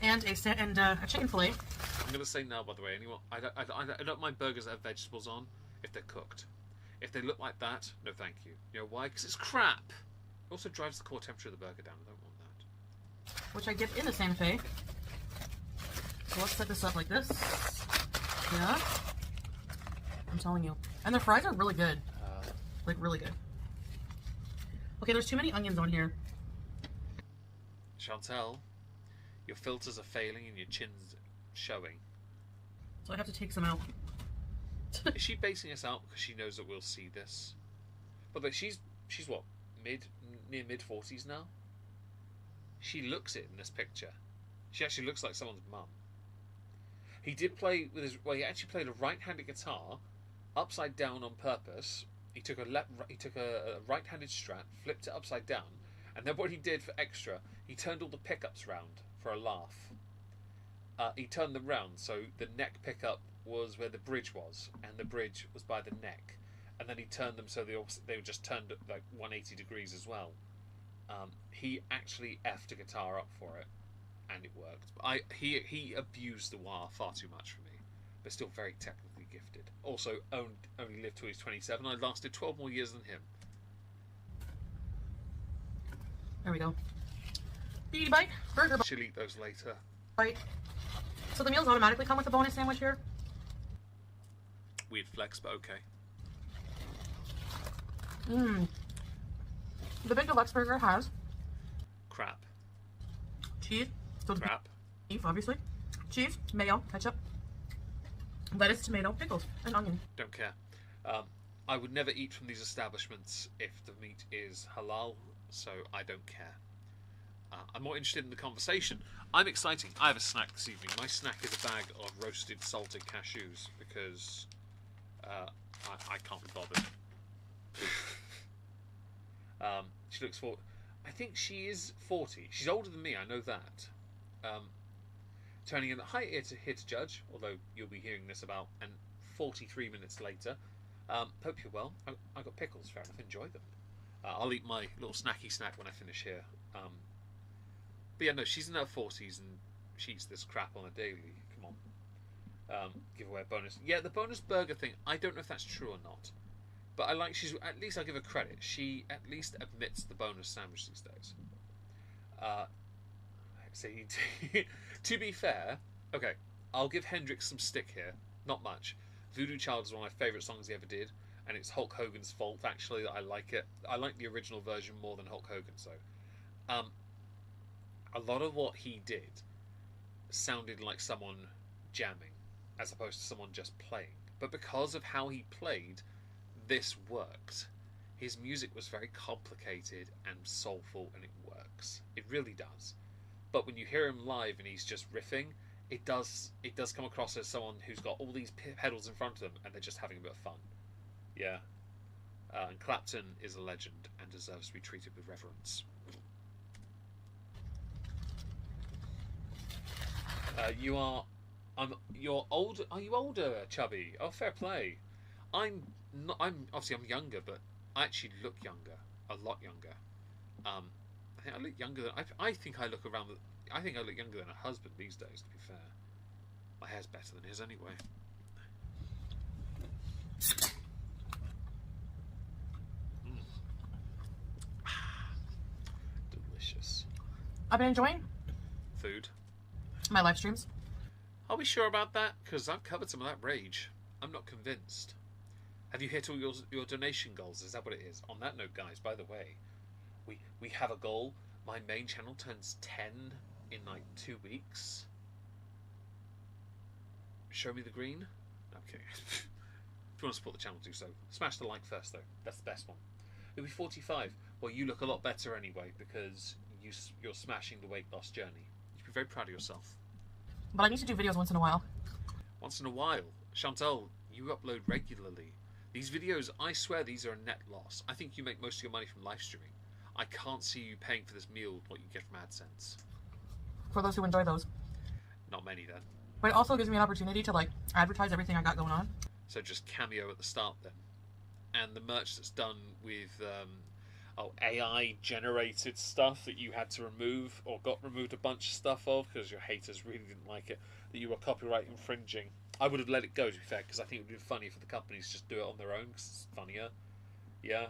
And a chicken fillet. I'm gonna say now, by the way, anyone, I don't mind burgers that have vegetables on if they're cooked. If they look like that, no thank you. You know why? Because it's crap. It also drives the core temperature of the burger down. I don't want that. Which I get in the Santa Fe. So let's set this up like this. Yeah. I'm telling you. And the fries are really good. Like, really good. Okay, there's too many onions on here. Chantel, your filters are failing and your chin's showing. So I have to take some out. Is she basing us out because she knows that we'll see this? But she's what, near mid 40s now? She looks it in this picture. She actually looks like someone's mum. He did play with he actually played a right-handed guitar upside down on purpose. He took a right-handed Strat, flipped it upside down, and then what he did for extra, he turned all the pickups round for a laugh. He turned them round so the neck pickup was where the bridge was, and the bridge was by the neck, and then he turned them so they were just turned like 180 degrees as well. He actually effed a guitar up for it, and it worked. He abused the wah far too much for me, but still very technically gifted. Also only lived till he's 27. I lasted 12 more years than him. There we go. Beauty bite, burger bite. She'll eat those later. So the meals automatically come with a bonus sandwich here? Weird flex, but okay. The Big Deluxe Burger has Crap. cheese, so it's Crap. beef, obviously. Cheese, mayo, ketchup, lettuce, tomato, pickles, and onion. Don't care. I would never eat from these establishments if the meat is halal, so I don't care. I'm more interested in the conversation. I'm excited. I have a snack this evening. My snack is a bag of roasted salted cashews because I can't be bothered. She looks for. I think she is 40. She's older than me. I know that. Turning in. Hi, here to judge. Although you'll be hearing this about 43 minutes later. Hope you're well. I got pickles. Fair enough. Enjoy them. I'll eat my little snacky snack when I finish here. But yeah, no, she's in her 40s and she eats this crap on a daily. Come on. Give away a bonus. Yeah, the bonus burger thing. I don't know if that's true or not. But I like she's at least I give her credit. She at least admits the bonus sandwich these days. To be fair, okay, I'll give Hendrix some stick here. Not much. Voodoo Child is one of my favourite songs he ever did, and it's Hulk Hogan's fault actually that I like it. I like the original version more than Hulk Hogan's though. A lot of what he did sounded like someone jamming, as opposed to someone just playing. But because of how he played, this worked. His music was very complicated and soulful, and it works. It really does. But when you hear him live and he's just riffing, it does come across as someone who's got all these pedals in front of them and they're just having a bit of fun. Yeah. And Clapton is a legend and deserves to be treated with reverence. You're older. Are you older, Chubby? Oh, fair play. I'm younger, but I actually look younger, a lot younger. I think I look younger than I think I look younger than a husband these days. To be fair, my hair's better than his anyway. Delicious. I've been enjoying Food. my live streams. Are we sure about that? Because I've covered some of that rage. I'm not convinced. Have you hit all your donation goals? Is that what it is? On that note, guys, by the way, we have a goal. My main channel turns 10 in like 2 weeks. Show me the green? Okay. If you want to support the channel, do so. Smash the like first, though. That's the best one. It'll be 45. Well, you look a lot better anyway because you're smashing the weight loss journey. You should be very proud of yourself. But I need to do videos once in a while. Once in a while. Chantal, you upload regularly. These videos, I swear these are a net loss. I think you make most of your money from live streaming. I can't see you paying for this meal what you get from AdSense. For those who enjoy those. Not many then. But it also gives me an opportunity to like advertise everything I got going on. So just cameo at the start then. And the merch that's done with AI generated stuff that you had to remove or got removed a bunch of stuff of because your haters really didn't like it, that you were copyright infringing. I would have let it go, to be fair, because I think it would be funny for the companies to just do it on their own because it's funnier. Yeah.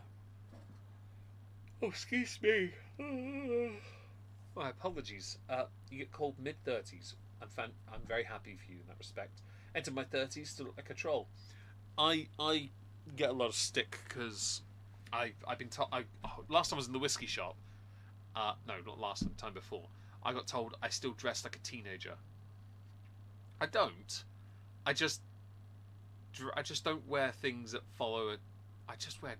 Oh, excuse me. My apologies. You get called mid-30s. I'm very happy for you in that respect. Enter my 30s, still look like a troll. I get a lot of stick because I've been told. Last time I was in the whiskey shop. No, not last time. Time before. I got told I still dress like a teenager. I don't. I just don't wear things that follow it. I just wear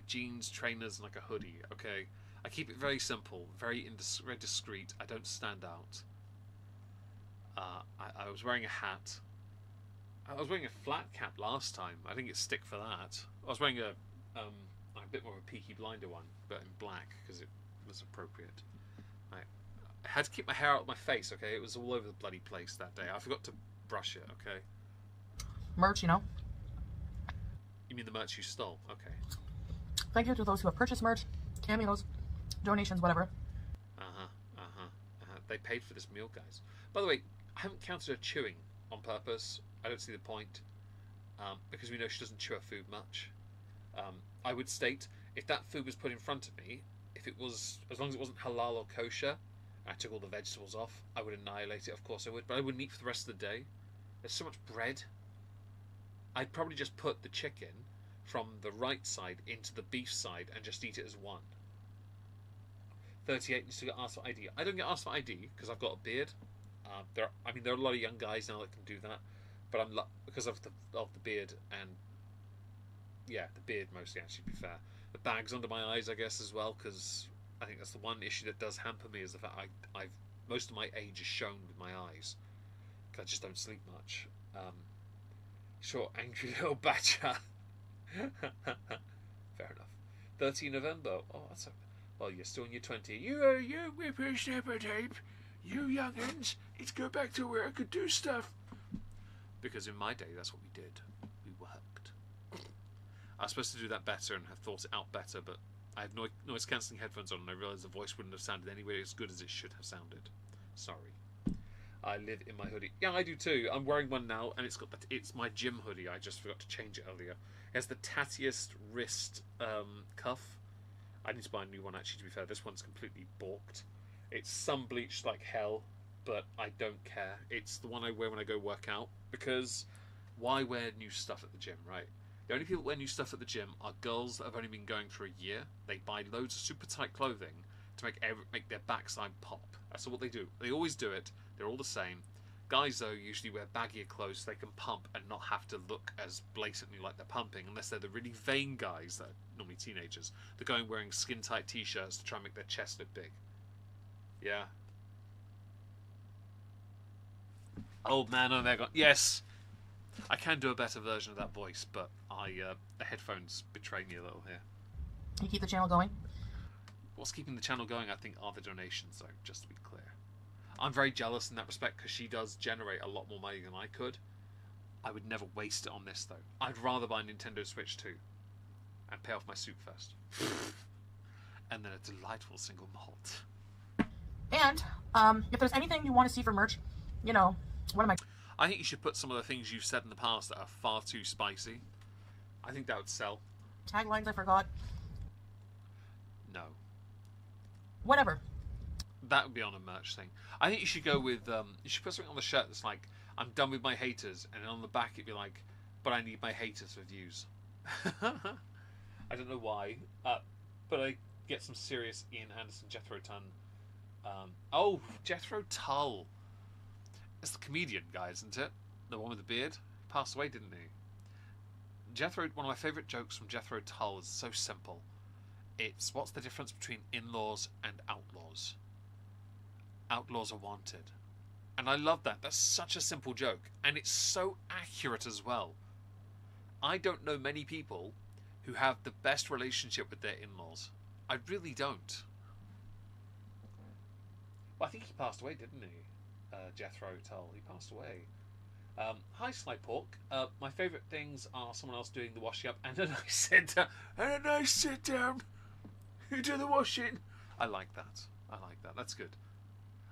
jeans, trainers, and like a hoodie. Okay, I keep it very simple, very discreet. I don't stand out. I was wearing a hat. I was wearing a flat cap last time. I didn't get stick for that. I was wearing a bit more of a Peaky Blinder one, but in black because it was appropriate. I had to keep my hair out of my face. Okay, it was all over the bloody place that day. I forgot to brush it. Okay. Merch, you know. You mean the merch you stole? Okay. Thank you to those who have purchased merch, cameos, donations, whatever. They paid for this meal, guys. By the way, I haven't counted her chewing on purpose. I don't see the point. Because we know she doesn't chew her food much. I would state, if that food was put in front of me, if it was, as long as it wasn't halal or kosher, I took all the vegetables off, I would annihilate it, of course I would, but I wouldn't eat for the rest of the day. There's so much bread. I'd probably just put the chicken from the right side into the beef side and just eat it as one. 38 you still get asked for ID. I don't get asked for ID because I've got a beard. There are a lot of young guys now that can do that, but I'm because of the beard and yeah, the beard mostly. Actually, to be fair, the bags under my eyes, I guess, as well, because I think that's the one issue that does hamper me is the fact I've most of my age is shown with my eyes. Cause I just don't sleep much. Short, angry little badger. Fair enough. 13 November. Oh, that's well, you're still in your 20s. You whippersnapper type. You youngins, let's go back to work and do stuff. Because in my day, that's what we did. We worked. I was supposed to do that better and have thought it out better, but I have noise cancelling headphones on and I realised the voice wouldn't have sounded anywhere as good as it should have sounded. Sorry. I live in my hoodie. Yeah, I do too. I'm wearing one now, and it's my gym hoodie. I just forgot to change it earlier. It has the tattiest wrist cuff. I need to buy a new one, actually, to be fair. This one's completely balked. It's sun bleached like hell, but I don't care. It's the one I wear when I go work out, because why wear new stuff at the gym, right? The only people that wear new stuff at the gym are girls that have only been going for a year. They buy loads of super tight clothing to make their backside pop. That's what they do. They always do it. They're all the same. Guys, though, usually wear baggier clothes so they can pump and not have to look as blatantly like they're pumping, unless they're the really vain guys that are normally teenagers. They're going wearing skin-tight t-shirts to try and make their chest look big. Yeah. Old man Omegon. Yes! I can do a better version of that voice, but the headphones betray me a little here. You keep the channel going? What's keeping the channel going, I think, are the donations, though, just to be clear. I'm very jealous in that respect because she does generate a lot more money than I could. I would never waste it on this, though. I'd rather buy a Nintendo Switch 2 and pay off my soup first. And then a delightful single malt. And if there's anything you want to see for merch, you know, what am I think you should put some of the things you've said in the past that are far too spicy. I think that would sell. Taglines I forgot? No. Whatever. That would be on a merch thing. I think you should go with, you should put something on the shirt that's like, I'm done with my haters, and on the back it'd be like, but I need my haters for views. I don't know why, but I get some serious Ian Anderson, Jethro Tull. Jethro Tull. It's the comedian guy, isn't it? The one with the beard? He passed away, didn't he? One of my favourite jokes from Jethro Tull is so simple. It's, what's the difference between in-laws and outlaws? Outlaws are wanted. And I love that. That's such a simple joke. And it's so accurate as well. I don't know many people who have the best relationship with their in-laws. I really don't. Well, I think he passed away, didn't he? Jethro Tull. He passed away. Hi, Sly Pork. My favourite things are someone else doing the washing up and a nice sit down. You do the washing. I like that. That's good.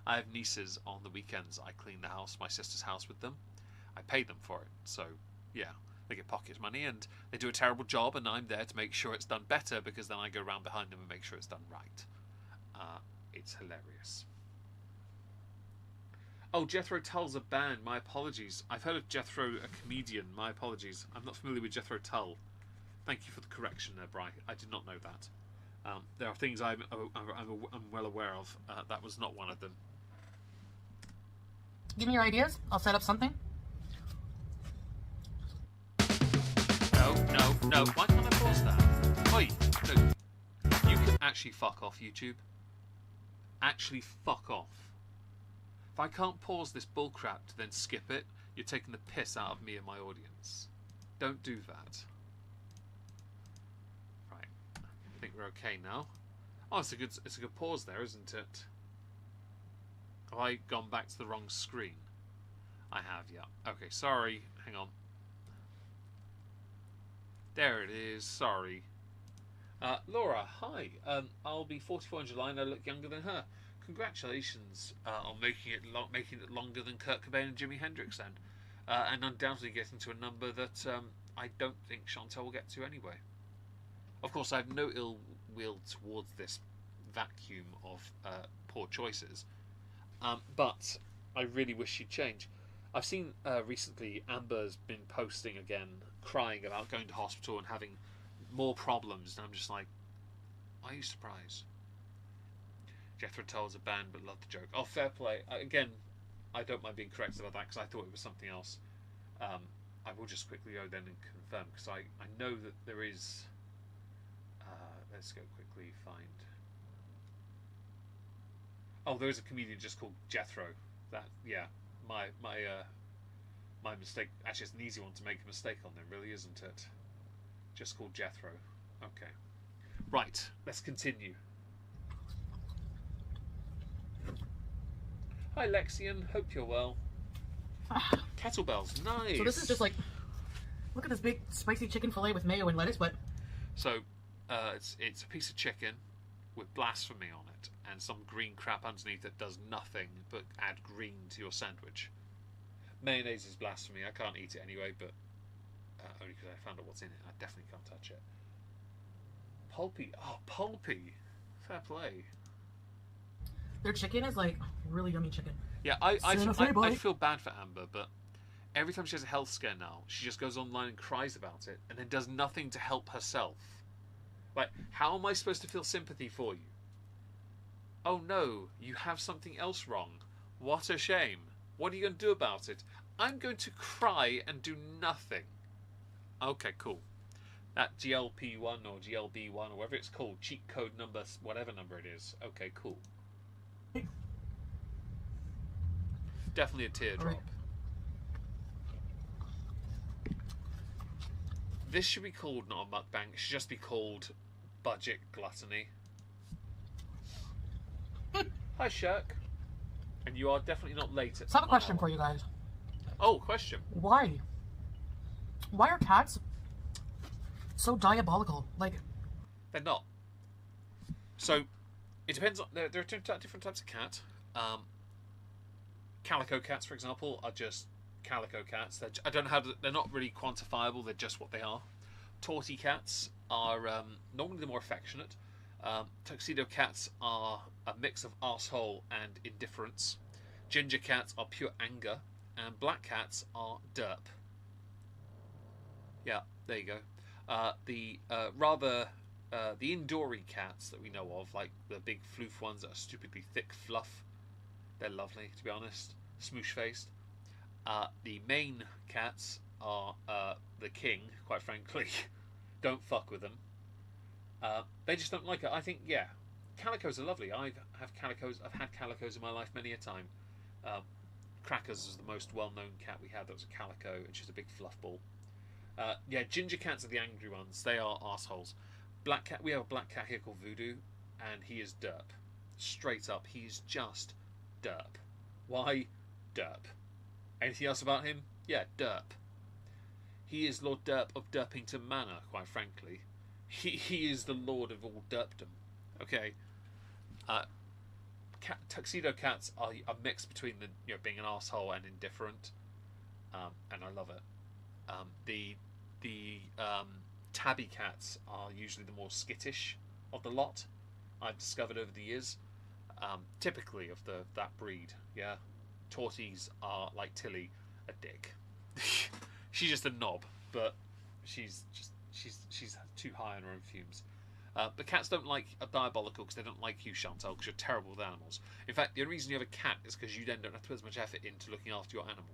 I have nieces on the weekends. I clean the house, my sister's house, with them. I pay them for it. So, yeah, they get pocket money and they do a terrible job, and I'm there to make sure it's done better, because then I go around behind them and make sure it's done right. It's hilarious. Oh, Jethro Tull's a band. My apologies. I've heard of Jethro, a comedian. My apologies. I'm not familiar with Jethro Tull. Thank you for the correction there, Bri. I did not know that. There are things I'm well aware of. That was not one of them. Give me your ideas. I'll set up something. No. Why can't I pause that? Oi, no. You can actually fuck off, YouTube. Actually fuck off. If I can't pause this bullcrap to then skip it, you're taking the piss out of me and my audience. Don't do that. Right. I think we're okay now. Oh, it's a good pause there, isn't it? Have I gone back to the wrong screen? I have, yeah. Okay, sorry. Hang on. There it is. Sorry. Laura, hi. I'll be 44 in July and I look younger than her. Congratulations on making it longer than Kurt Cobain and Jimi Hendrix then. And undoubtedly getting to a number that I don't think Chantel will get to anyway. Of course, I have no ill will towards this vacuum of poor choices. But I really wish she'd change. I've seen recently Amber's been posting again, crying about going to hospital and having more problems, and I'm just like, are you surprised? Jethro Tull's a band, but love the joke. Oh, fair play. Again, I don't mind being corrected about that because I thought it was something else. I will just quickly go then and confirm because I know that there is. Let's go quickly find. Oh, there is a comedian just called Jethro. That my mistake. Actually, it's an easy one to make a mistake on, then, really, isn't it? Just called Jethro. Okay. Right. Let's continue. Hi, Lexian. Hope you're well. Kettlebells, nice. So this is just like, look at this big spicy chicken fillet with mayo and lettuce, but so it's a piece of chicken with blasphemy on it and some green crap underneath that does nothing but add green to your sandwich. Mayonnaise is blasphemy. I can't eat it anyway, but only because I found out what's in it. I definitely can't touch it. Pulpy. Oh, pulpy. Fair play. their chicken is like really yummy chicken. Yeah, I feel bad for Amber, but every time she has a health scare now, she just goes online and cries about it and then does nothing to help herself. Like, how am I supposed to feel sympathy for you? Oh no, you have something else wrong. What a shame. What are you going to do about it? I'm going to cry and do nothing. Okay, cool. That GLP-1 or GLB-1 or whatever it's called, cheat code number, whatever number it is. Okay, cool. Definitely a teardrop. Right. This should be called not a mukbang. It should just be called budget gluttony. Hi, Shirk. And you are definitely not late at So I have a question for you guys. Oh, question. Why? Why are cats so diabolical? Like, They're not. So, it depends on... There are different types of cat. Calico cats, for example, are just calico cats. I don't know how to... They're not really quantifiable. They're just what they are. Torty cats are normally the more affectionate. Tuxedo cats are a mix of arsehole and indifference. Ginger cats are pure anger. And black cats are derp. Yeah, there you go. The indoory cats that we know of, like the big floof ones that are stupidly thick fluff, they're lovely, to be honest. Smoosh faced. The main cats are the king, quite frankly. Don't fuck with them. They just don't like it. I think, yeah, calicos are lovely. I've had calicos in my life many a time. Crackers is the most well-known cat we had. That was a calico, and she's a big fluff ball. Yeah, ginger cats are the angry ones. They are arseholes. Black cat. We have a black cat here called Voodoo, and he is derp. Straight up, he's just derp. Why derp? Anything else about him? Yeah, derp. He is Lord Derp of Derpington Manor, quite frankly. He is the lord of all derpdom. Okay. Tuxedo cats are a mix between being an arsehole and indifferent, and I love it. The tabby cats are usually the more skittish of the lot. I've discovered over the years, typically of that breed. Yeah, torties are like Tilly, a dick. She's just a knob, but she's too high on her own fumes. The cats don't like are diabolical because they don't like you, Chantal, because you're terrible with animals. In fact, the only reason you have a cat is because you then don't have to put as much effort into looking after your animal.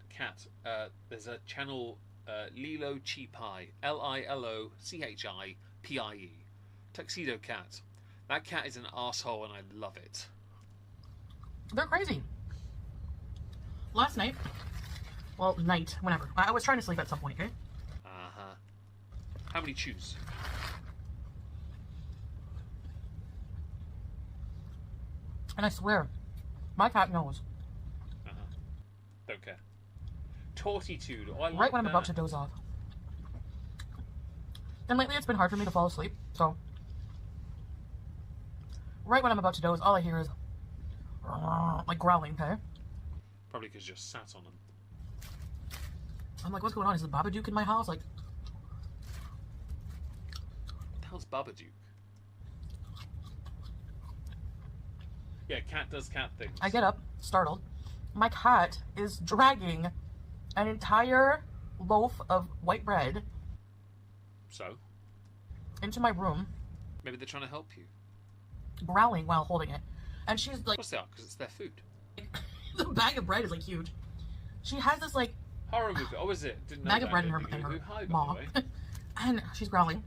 Cat. There's a channel, Lilo Cheapie, LILOCHIPIE. Tuxedo cat. That cat is an asshole, and I love it. they're crazy. Last night, well, night, whenever. I was trying to sleep at some point, okay? Uh-huh. How many chews? And I swear, my cat knows. Uh-huh. Don't care. Tortitude. Oh, I like Right when I'm that. about to doze off. And lately it's been hard for me to fall asleep, so... Right when I'm about to doze, all I hear is... like growling, okay? Probably because you're sat on them. I'm like, what's going on? Is the Babadook in my house? Like... What the hell's Babadook? Yeah, cat does cat things. I get up, startled. My cat is dragging an entire loaf of white bread So? into my room, Maybe they're trying to help you. growling while holding it. And she's Of like, course they are, because it's their food. the bag of bread is like huge. She has this like Horror movie. Oh, is it? Didn't know bag of that. bread in her, Didn't know who hi, by the maw. way. And she's growling.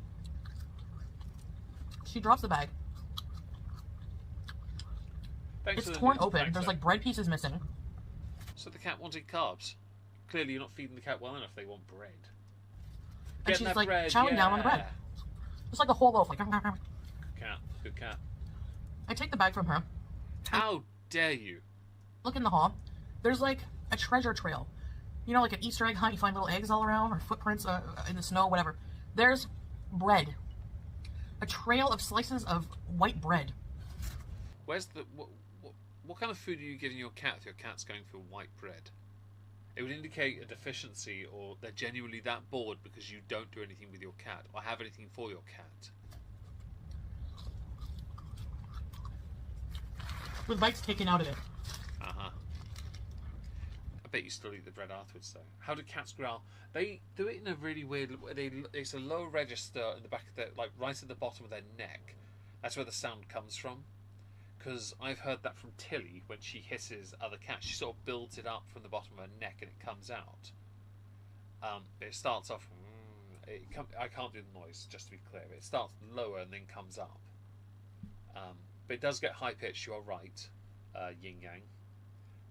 She drops the bag. Thanks It's for the torn news. open. Thanks, There's though. like bread pieces missing. So the cat wanted carbs. Clearly you're not feeding the cat well enough. They want bread. And Get she's that like bread, chowing down on the bread. yeah. Just like a whole loaf. Like, Cat. Good cat. I take the bag from her. How dare you? Look in the hall. There's like a treasure trail. You know, like an Easter egg hunt. You find little eggs all around or footprints in the snow, whatever. There's bread. A trail of slices of white bread. Where's the... What kind of food are you giving your cat if your cat's going for white bread? It would indicate a deficiency, or they're genuinely that bored because you don't do anything with your cat or have anything for your cat. With bites taken out of it. Uh-huh. I bet you still eat the bread afterwards, though. How do cats growl? They do it in a really weird... It's a low register in the back of their... Like, right at the bottom of their neck. That's where the sound comes from. Because I've heard that from Tilly when she hisses other cats. She sort of builds it up from the bottom of her neck and it comes out. It starts off... I can't do the noise, just to be clear. It starts lower and then comes up. But it does get high-pitched, you are right, yin-yang.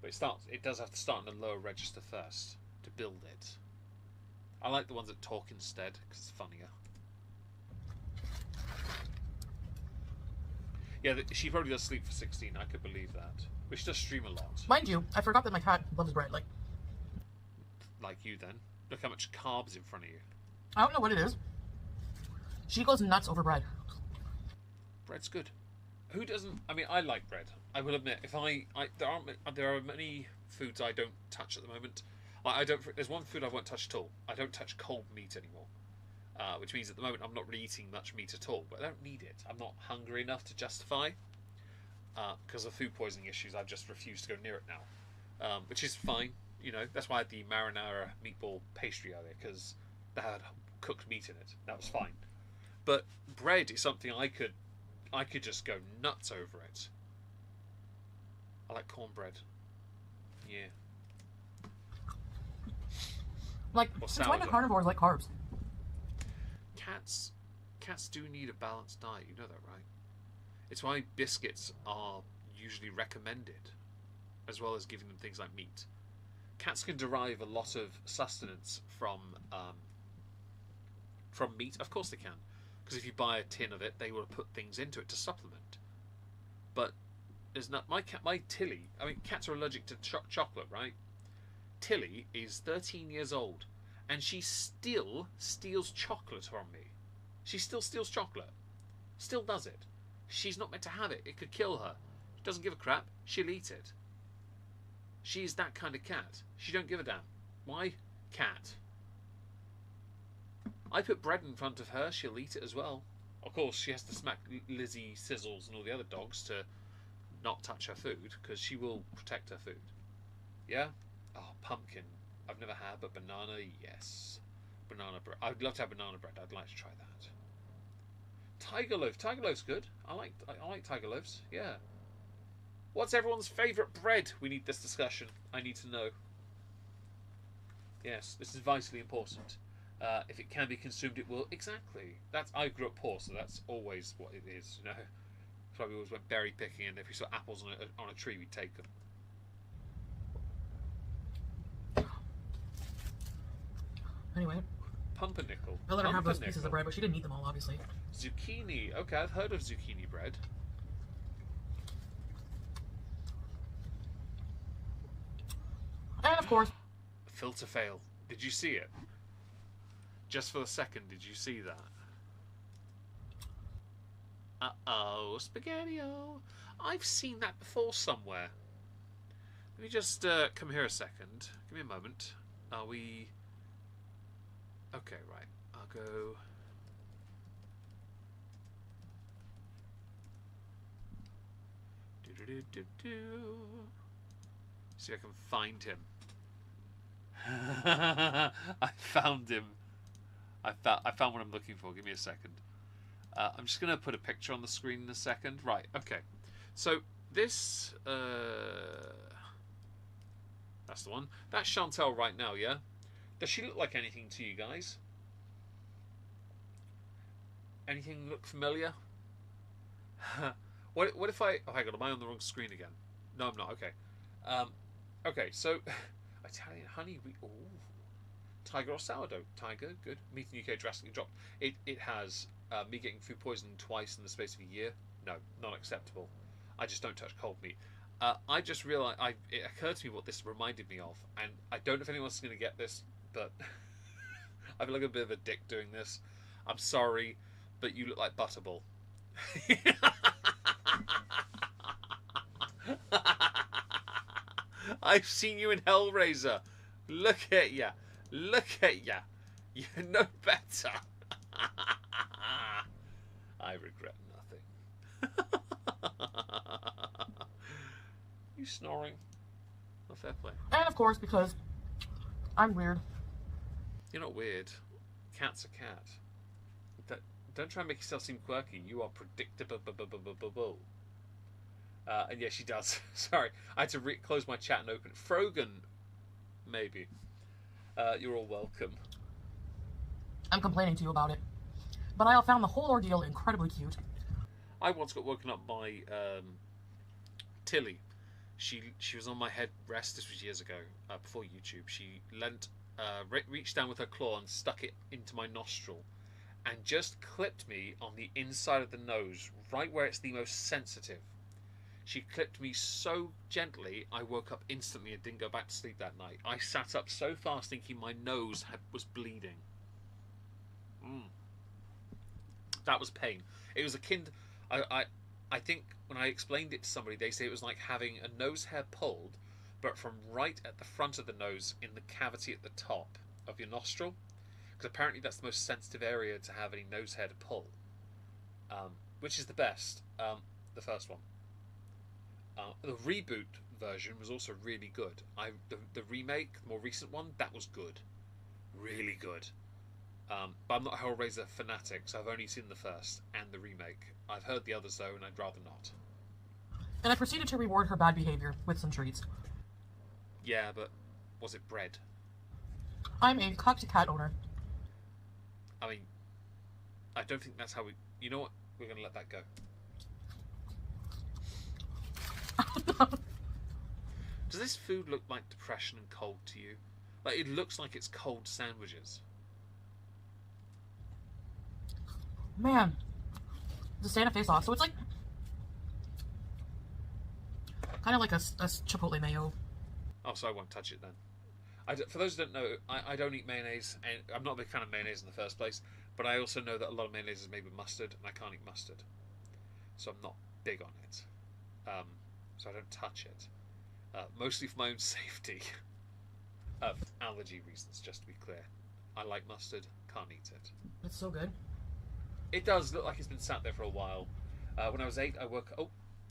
But it does have to start in a lower register first to build it. I like the ones that talk instead, because it's funnier. Yeah, she probably does sleep for 16, I could believe that. But she does stream a lot. Mind you, I forgot that my cat loves bread. Like you, then. Look how much carbs in front of you. I don't know what it is. She goes nuts over bread. Bread's good. Who doesn't... I mean, I like bread. I will admit, there are many foods I don't touch at the moment. There's one food I won't touch at all. I don't touch cold meat anymore. Which means at the moment I'm not really eating much meat at all. But I don't need it. I'm not hungry enough to justify. Because of food poisoning issues, I've just refused to go near it now. Which is fine. You know, that's why I had the marinara meatball pastry earlier. Because they had cooked meat in it. That was fine. But bread is something I could just go nuts over it. I like cornbread. Yeah. Like, Or since when do sourdough. carnivores like carbs? Cats do need a balanced diet, you know that, right? It's why biscuits are usually recommended, as well as giving them things like meat. Cats can derive a lot of sustenance from meat. Of course they can, because if you buy a tin of it, they will put things into it to supplement. But there's not my Tilly. I mean, cats are allergic to chocolate, right? Tilly is 13 years old, and she still steals chocolate from me. She still steals chocolate. Still does it. She's not meant to have it. It could kill her. She doesn't give a crap. She'll eat it. She's that kind of cat. She don't give a damn. Why? Cat. I put bread in front of her. She'll eat it as well. Of course, she has to smack Lizzie, Sizzles, and all the other dogs to not touch her food, because she will protect her food. Yeah? Oh, pumpkin. I've never had, but banana, yes. Banana bread. I'd love to have banana bread. I'd like to try that. Tiger loaf. Tiger loaf's good. I like tiger loaves. Yeah. What's everyone's favourite bread? We need this discussion. I need to know. Yes, this is vitally important. If it can be consumed, it will. Exactly. I grew up poor, so that's always what it is. You know. That's why we always went berry picking, and if we saw apples on a tree, we'd take them. Anyway, Pumpernickel. I let her have those pieces of bread, but she didn't eat them all, obviously. Zucchini. Okay, I've heard of zucchini bread. And of course, Filter fail. Did you see it? Just for a second, did you see that? Uh-oh, spaghetti-o. I've seen that before somewhere. Let me just come here a second. Give me a moment. Are we... Okay, right. I'll go... Do-do-do-do-do. See if I can find him. I found him. I found what I'm looking for. Give me a second. I'm just going to put a picture on the screen in a second. Right, okay. So, this... that's the one. That's Chantel right now, yeah? Does she look like anything to you guys? Anything look familiar? What if I... Oh, hang on, am I on the wrong screen again? No, I'm not. Okay. Okay, so... Italian honey... Ooh. Tiger or sourdough? Tiger, good. Meat in UK drastically dropped. It has me getting food poisoning twice in the space of a year. No, not acceptable. I just don't touch cold meat. I just realised... It occurred to me what this reminded me of, and I don't know if anyone's going to get this, but... I feel like a bit of a dick doing this. I'm sorry, but you look like Butterball. I've seen you in Hellraiser. Look at ya. Look at ya. You know better. I regret nothing. You snoring? Oh, fair play. And of course, because I'm weird. You're not weird. Cat's a cat. Don't try and make yourself seem quirky. You are predictable. And yes, she does. Sorry, I had to close my chat and open it. Frogan, maybe. You're all welcome. I'm complaining to you about it. But I found the whole ordeal incredibly cute. I once got woken up by Tilly. She was on my headrest. This was years ago, before YouTube. She reached down with her claw and stuck it into my nostril, and just clipped me on the inside of the nose, right where it's the most sensitive. She clipped me so gently, I woke up instantly and didn't go back to sleep that night. I sat up so fast thinking my nose was bleeding. That was pain. It was akin... I think when I explained it to somebody, they say it was like having a nose hair pulled, but from right at the front of the nose in the cavity at the top of your nostril. Because apparently that's the most sensitive area to have any nose hair to pull. Which is the best. The first one. The reboot version was also really good. The remake, the more recent one, that was good. Really good. But I'm not a Hellraiser fanatic, so I've only seen the first and the remake. I've heard the others, though, and I'd rather not. And I proceeded to reward her bad behavior with some treats. Yeah, but was it bread? I'm a cocked cat owner. I mean, I don't think that's how we... You know what? We're going to let that go. Does this food look like depression and cold to you? Like, it looks like it's cold sandwiches. Man. The Santa Fe sauce. So it's like... kind of like a chipotle mayo. Oh, so I won't touch it then. For those who don't know, I don't eat mayonnaise, and I'm not a big fan of mayonnaise in the first place, but I also know that a lot of mayonnaise is made with mustard, and I can't eat mustard. So I'm not big on it. So I don't touch it. Mostly for my own safety. Allergy reasons, just to be clear. I like mustard, can't eat it. It's so good. It does look like it's been sat there for a while. When I was 8, I woke...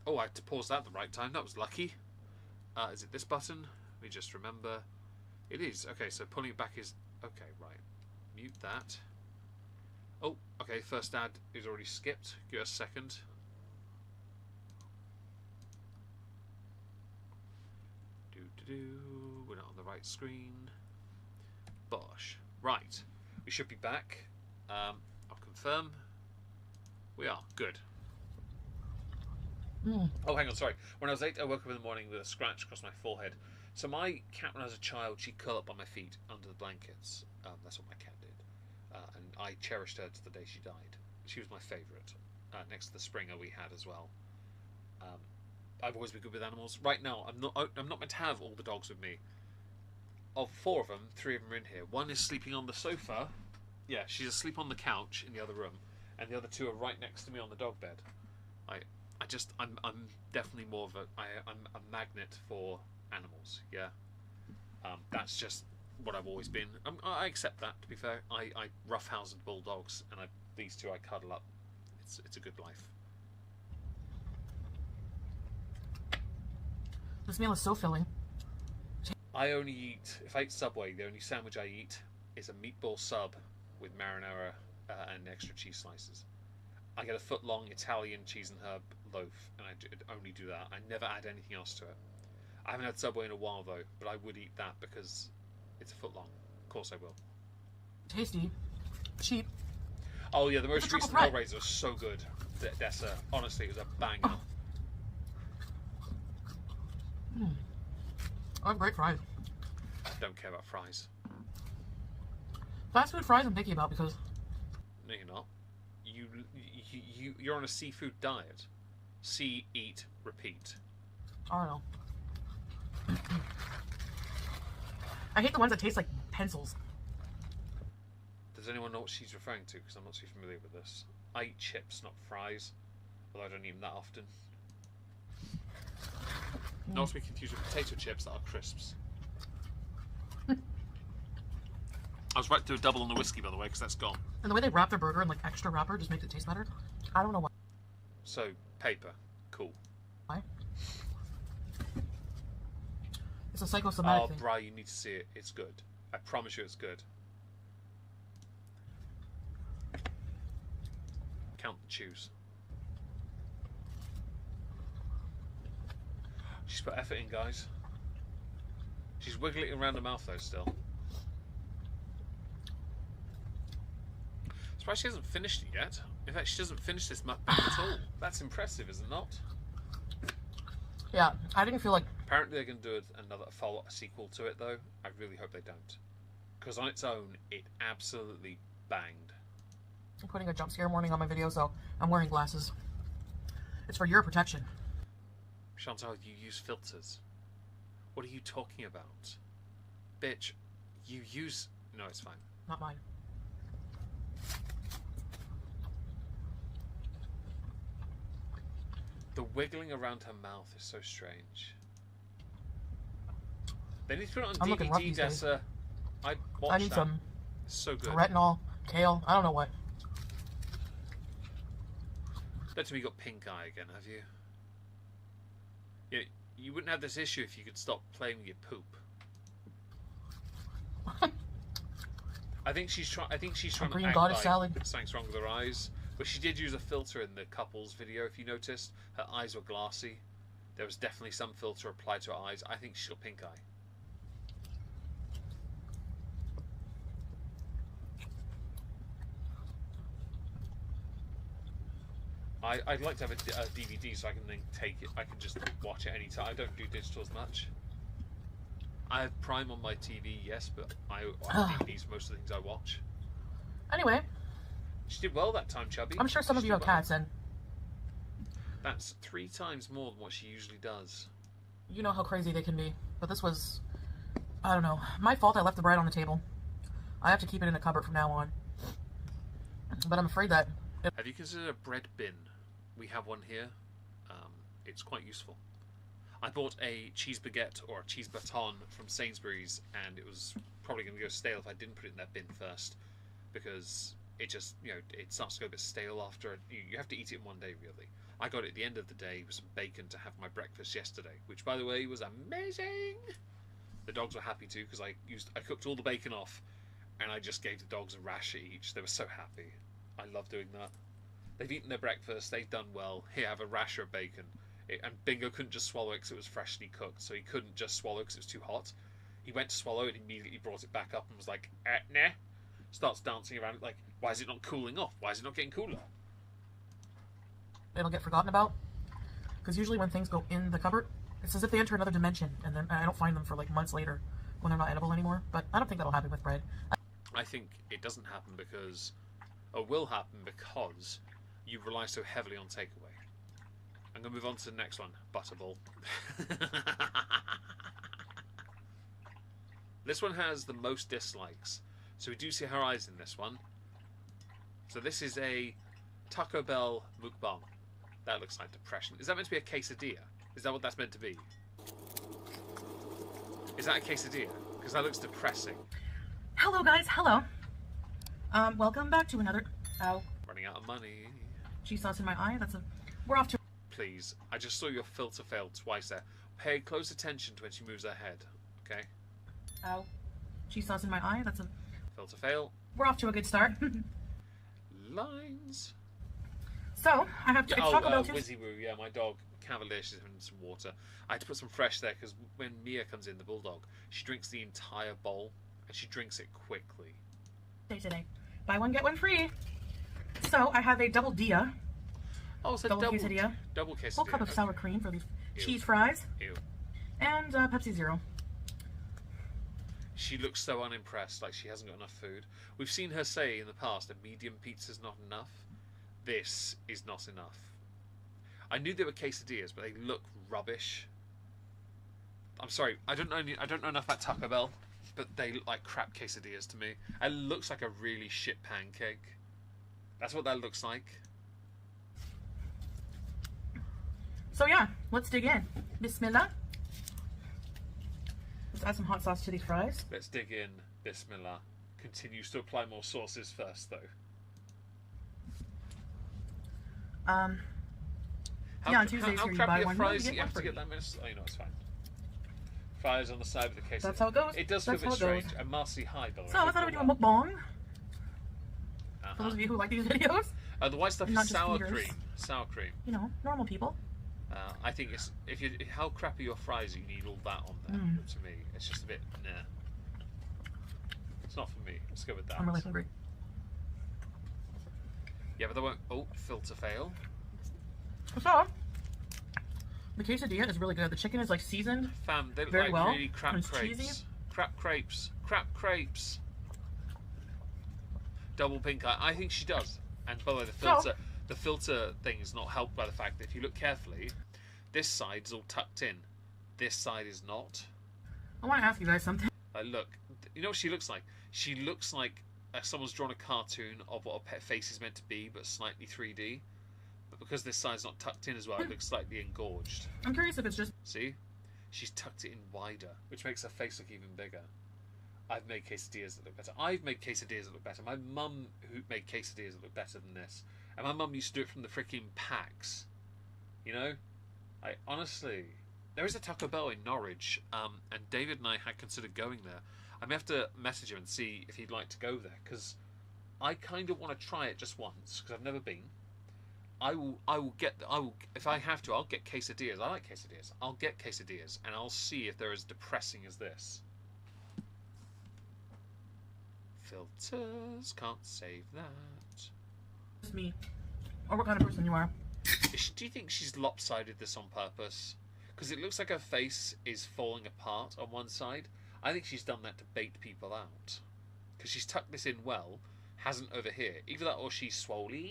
Oh, I had to pause that at the right time. That was lucky. Is it this button? Let me just remember. It is. Okay, so pulling it back is... Okay, right. Mute that. Oh, okay, first ad is already skipped. Give us a second. We're not on the right screen. Bosh. Right. We should be back. I'll confirm. We are. Good. Oh, hang on, sorry. When I was 8, I woke up in the morning with a scratch across my forehead. So my cat, when I was a child, she'd curl up on my feet under the blankets. That's what my cat did. And I cherished her to the day she died. She was my favourite. Next to the Springer we had as well. I've always been good with animals. Right now, I'm not meant to have all the dogs with me. Of 4 of them, 3 of them are in here. One is sleeping on the sofa. Yeah, she's asleep on the couch in the other room. And the other 2 are right next to me on the dog bed. I'm definitely more of I'm a magnet for animals, yeah. That's just what I've always been. I accept that, to be fair. I roughhouse bulldogs, and these 2 I cuddle up. It's a good life. This meal is so filling. I only eat, if I eat Subway, the only sandwich I eat is a meatball sub with marinara and extra cheese slices. I get a foot-long Italian cheese and herb loaf, and I only do that. I never add anything else to it. I haven't had Subway in a while though, but I would eat that because it's a foot-long. Of course I will. Tasty, cheap. Oh yeah, the most It's a recent triple threat. Hellraiser was so good. Dessa, honestly, it was a banger. I have great fries. I don't care about fries. Fast food fries I'm picky about because No, you're not. You're on a seafood diet. See, eat, repeat. I don't know. I hate the ones that taste like pencils. Does anyone know what she's referring to? Because I'm not too familiar with this. I eat chips, not fries. Although I don't eat them that often. Not to be confused with potato chips that are crisps. I was right to do a double on the whiskey, by the way, because that's gone. And the way they wrap their burger in like extra wrapper just makes it taste better. I don't know why. So, paper. Cool. It's a psychosomatic Oh, thing. Bri, you need to see it. It's good. I promise you it's good. Count the chews. She's put effort in, guys. She's wiggling around her mouth, though, still. Surprised she hasn't finished it yet. In fact, she doesn't finish this mukbang at all. That's impressive, is it not? Yeah, I didn't feel like Apparently they're going to do another sequel to it, though. I really hope they don't. Because on its own, it absolutely banged. I'm putting a jump scare warning on my video, so I'm wearing glasses. It's for your protection. Chantal, you use filters. What are you talking about? Bitch, you use... No, it's fine. Not mine. The wiggling around her mouth is so strange. They need to put it on I'm looking rough DVD, these days. Dessa. I'd watch I need that. some It's so good. retinol, kale, I don't know what. Bet to me you got pink eye again, have you? Yeah, you wouldn't have this issue if you could stop playing with your poop. I think she's trying. I think she's trying to green act goddess like salad. something's wrong with her eyes. But she did use a filter in the couples video. If you noticed, her eyes were glassy. There was definitely some filter applied to her eyes. I think she's got pink eye. I'd like to have a DVD so I can then take it. I can just watch it anytime. I don't do digital as much. I have Prime on my TV, yes, but I have DVDs for most of the things I watch. Anyway, She did well that time, Chubby. I'm sure some of She you have did well. cats, and That's 3 times more than what she usually does. you know how crazy they can be. But this was, I don't know, my fault. I left the bread on the table. I have to keep it in a cupboard from now on. But I'm afraid that Have you considered a bread bin? We have one here. It's quite useful. I bought a cheese baguette or a cheese baton from Sainsbury's, and it was probably going to go stale if I didn't put it in that bin first, because it just, it starts to go a bit stale after. You have to eat it in one day, really. I got it at the end of the day with some bacon to have my breakfast yesterday, which, by the way, was amazing. The dogs were happy too, because I cooked all the bacon off, and I just gave the dogs a rasher each. They were so happy. I love doing that. They've eaten their breakfast, they've done well. Here, have a rasher of bacon. And Bingo couldn't just swallow it because it was freshly cooked, so he couldn't just swallow it because it was too hot. He went to swallow it and immediately brought it back up and was like, nah. Starts dancing around like, why is it not cooling off? Why is it not getting cooler? it'll get forgotten about. Because usually when things go in the cupboard, it's as if they enter another dimension, and then I don't find them for like months later when they're not edible anymore. But I don't think that'll happen with bread. I think it doesn't happen because, or will happen because, you rely so heavily on takeaway. I'm going to move on to the next one, Butterball. This one has the most dislikes. So we do see her eyes in this one. So this is a Taco Bell Mukbang. That looks like depression. Is that meant to be a quesadilla? Is that what that's meant to be? Is that a quesadilla? Because that looks depressing. Hello guys, hello. Welcome back to another Running out of money. cheese sauce in my eye. We're off to Please. I just saw your filter fail twice there. Pay close attention to when she moves her head. Okay? cheese sauce in my eye. Filter fail. We're off to a good start. Lines. So, I have to... It's Taco Bell too. Wizzy Woo, yeah, my dog, Cavalier, she's having some water. I had to put some fresh there because when Mia comes in, the bulldog, she drinks the entire bowl and she drinks it quickly. Today. Buy one, get one free. So, I have a double dia. Oh, it's a double quesadilla. Double quesadilla. Full cup of sour cream for these Ew. cheese fries. Ew. And Pepsi Zero. She looks so unimpressed, like she hasn't got enough food. We've seen her say in the past a medium pizza's not enough. This is not enough. I knew they were quesadillas, but they look rubbish. I'm sorry, I don't know enough about Taco Bell, but they look like crap quesadillas to me. It looks like a really shit pancake. That's what that looks like. So yeah, let's dig in. Bismillah. Let's add some hot sauce to these fries. Let's dig in. Bismillah. Continues to apply more sauces first, though. Yeah, on Tuesdays here you buy one, fries, you you have to free. get that minute. Oh, you know, it's fine. Fries on the side of the case. That's how it goes. It does feel a That's bit how it strange. goes. And Marcy, hi, by the way. So I thought I would do a mukbang. Uh-huh. For those of you who like these videos. The white stuff Not is just sour feeders. cream. Sour cream. You know, normal people. I think it's how crappy your fries are, you need all that on there. To me, it's just a bit nah. It's not for me. Let's go with that. I'm really hungry. Yeah, but they won't. Oh, filter fail. So, the quesadilla is really good. The chicken is like seasoned. Fam, they look very like well. really crap It's crepes. cheesy. Crap crepes. Crap crepes. Double pink eye. I think she does. And by the way, the filter thing is not helped by the fact that if you look carefully, this side is all tucked in. This side is not. I want to ask you guys something. Like, look, you know what she looks like? She looks like someone's drawn a cartoon of what a pet face is meant to be, but slightly 3D. But because this side's not tucked in as well, it looks slightly engorged. I'm curious if it's just... See? She's tucked it in wider, which makes her face look even bigger. I've made quesadillas that look better. I've made quesadillas that look better. My mum who made quesadillas that look better than this. And my mum used to do it from the freaking packs. You know? Honestly... There is a Taco Bell in Norwich, and David and I had considered going there. I may have to message him and see if he'd like to go there, because I kind of want to try it just once, because I've never been. I will if I have to, I'll get quesadillas. I like quesadillas. I'll get quesadillas, and I'll see if they're as depressing as this. Filters, can't save that. It's me. Or what kind of person you are. Do you think she's lopsided this on purpose? Because it looks like her face is falling apart on one side. I think she's done that to bait people out. Because she's tucked this in well, hasn't over here. Either that or she's swollen.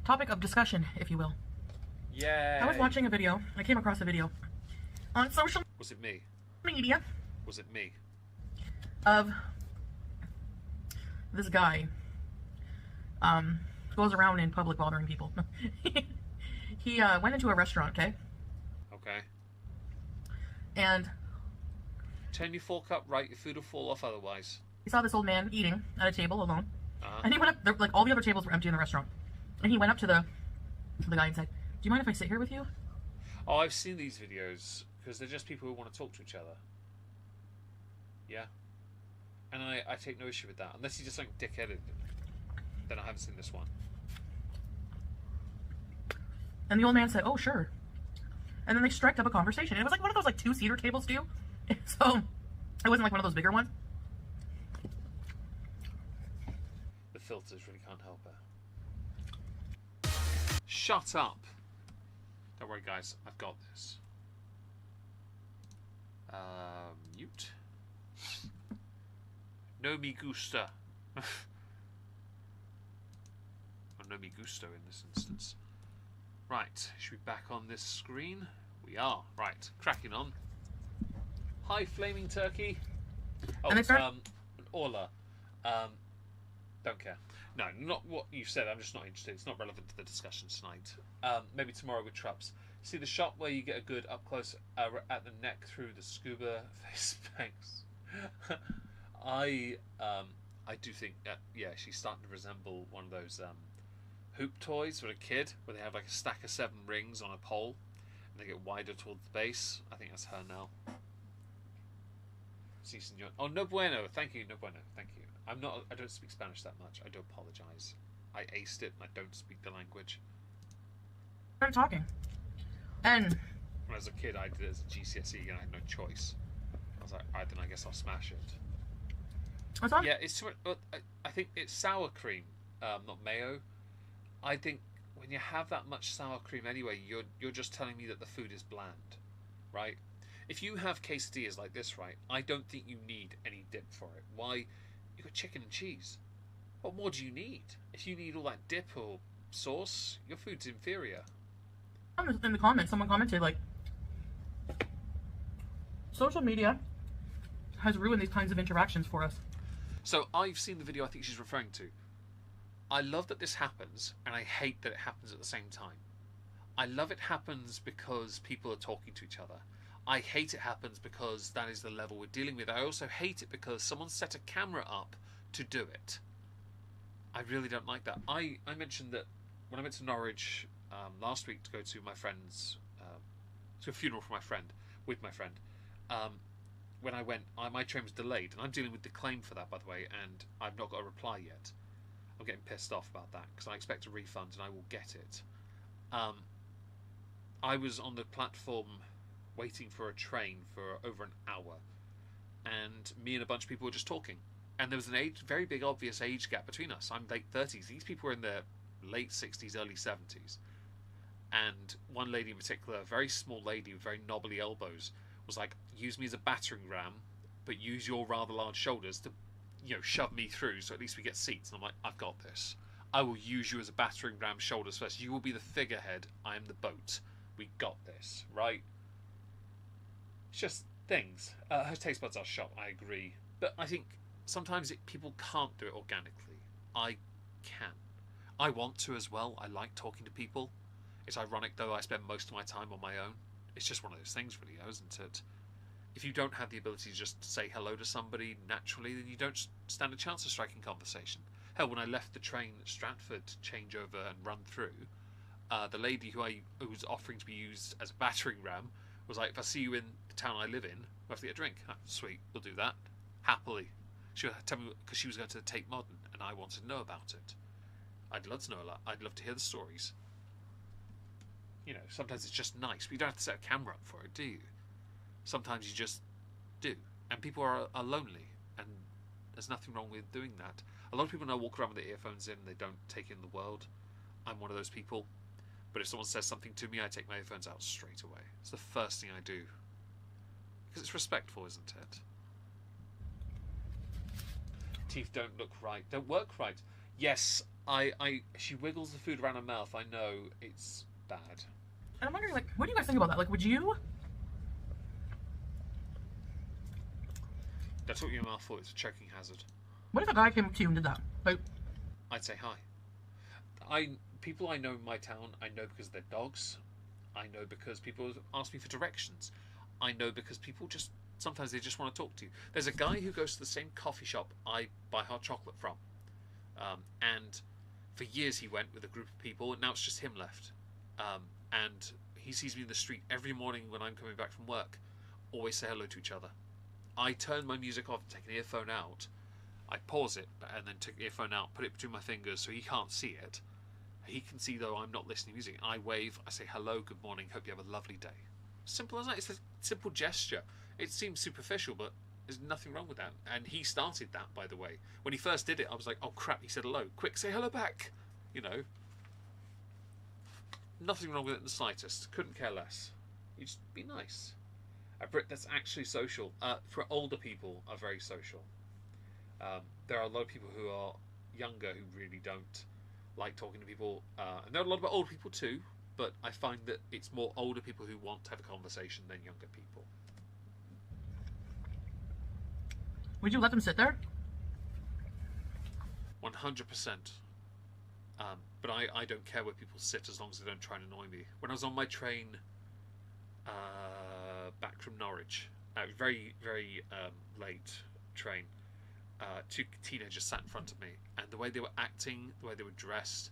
Topic of discussion, if you will. Yeah. I was watching a video. I came across a video on social Was it me? media Was it me? of this guy goes around in public bothering people. He went into a restaurant, okay? Okay. And Turn your fork up right, your food will fall off otherwise. he saw this old man eating at a table alone. Uh-huh. And he went up, like all the other tables were empty in the restaurant. And he went up to the guy and said, "Do you mind if I sit here with you?" Oh, I've seen these videos, because they're just people who want to talk to each other. Yeah. And I take no issue with that. Unless he's just like dick-headed, then I haven't seen this one. And the old man said, "Oh, sure." And then they struck up a conversation. And it was like one of those like two-seater tables too. So it wasn't like one of those bigger ones. The filters really can't help her. Shut up. Don't worry, guys. I've got this. Mute. No me gusta. Or no me gusto in this instance. Right. Should we be back on this screen? We are. Right. Cracking on. Hi, Flaming Turkey. Oh, And it's Orla. Don't care. No, not what you said. I'm just not interested. It's not relevant to the discussion tonight. Maybe tomorrow with Trups. See the shot where you get a good up close at the neck through the scuba face banks. I do think that she's starting to resemble one of those hoop toys for a kid, where they have like a stack of 7 rings on a pole. They get wider towards the base. I think that's her now. Si, senor. Oh, no bueno. Thank you, no bueno. Thank you. I don't speak Spanish that much. I do apologise. I aced it and I don't speak the language. I'm talking. And When I was a kid, I did it as a GCSE and I had no choice. I was like, alright, then I guess I'll smash it. I thought, Yeah, it's. I think it's sour cream, not mayo. I think when you have that much sour cream anyway, you're just telling me that the food is bland, right? If you have quesadillas like this, right, I don't think you need any dip for it. Why? You've got chicken and cheese. What more do you need? If you need all that dip or sauce, your food's inferior. in the comments, someone commented like, social media has ruined these kinds of interactions for us. So I've seen the video I think she's referring to. I love that this happens, and I hate that it happens at the same time. I love it happens because people are talking to each other. I hate it happens because that is the level we're dealing with. I also hate it because someone set a camera up to do it. I really don't like that. I mentioned that when I went to Norwich last week to go to my friend's, to a funeral for my friend, with my friend, when I went, my train was delayed, and I'm dealing with the claim for that, by the way, and I've not got a reply yet. I'm getting pissed off about that because I expect a refund and I will get it. I was on the platform waiting for a train for over an hour, and me and a bunch of people were just talking, and there was a very big obvious age gap between us. I'm late 30s. These people were in their late 60s, early 70s, and one lady in particular, a very small lady with very knobbly elbows, was like, use me as a battering ram, but use your rather large shoulders to, shove me through so at least we get seats. And I'm like, I've got this. I will use you as a battering ram shoulders first. You will be the figurehead. I am the boat. We got this, right? It's just things. Her taste buds are shot, I agree. But I think sometimes people can't do it organically. I can. I want to as well. I like talking to people. It's ironic, though, I spend most of my time on my own. It's just one of those things, really, isn't it? If you don't have the ability to just say hello to somebody naturally, then you don't stand a chance of striking conversation. Hell, when I left the train at Stratford to change over and run through, the lady who was offering to be used as a battering ram was like, if I see you in the town I live in, we'll have to get a drink. Oh, sweet, we'll do that. Happily. She would tell me, because she was going to Tate Modern, and I wanted to know about it. I'd love to know a lot. I'd love to hear the stories. Sometimes it's just nice, but you don't have to set a camera up for it, do you? Sometimes you just do. And people are lonely, and there's nothing wrong with doing that. A lot of people now walk around with their earphones in, they don't take in the world. I'm one of those people. But if someone says something to me, I take my earphones out straight away. It's the first thing I do. Because it's respectful, isn't it? Teeth don't look right. Don't work right. Yes, she wiggles the food around her mouth. I know it's bad. And I'm wondering, what do you guys think about that? Would you? That's what your mouth for. It's a choking hazard. What if a guy came up to you and did that? I'd say hi. People I know in my town, I know because they're dogs. I know because people ask me for directions. I know because people sometimes they just want to talk to you. There's a guy who goes to the same coffee shop I buy hot chocolate from. And for years he went with a group of people, and now it's just him left. And he sees me in the street every morning when I'm coming back from work. Always say hello to each other. I turn my music off, take an earphone out. I pause it, and then take the earphone out, put it between my fingers so he can't see it. He can see, though, I'm not listening to music. I wave, I say hello, good morning, hope you have a lovely day. Simple as that. It's a simple gesture. It seems superficial, but there's nothing wrong with that. And he started that, by the way. When he first did it, I was like, oh crap, he said hello. Quick, say hello back. Nothing wrong with it in the slightest. Couldn't care less. You just be nice. A Brit that's actually social. For older people, are very social. There are a lot of people who are younger who really don't like talking to people. And there are a lot of old people too, but I find that it's more older people who want to have a conversation than younger people. Would you let them sit there? 100%. But I don't care where people sit as long as they don't try and annoy me. When I was on my train back from Norwich, very, very late train, two teenagers sat in front of me, and the way they were acting, the way they were dressed,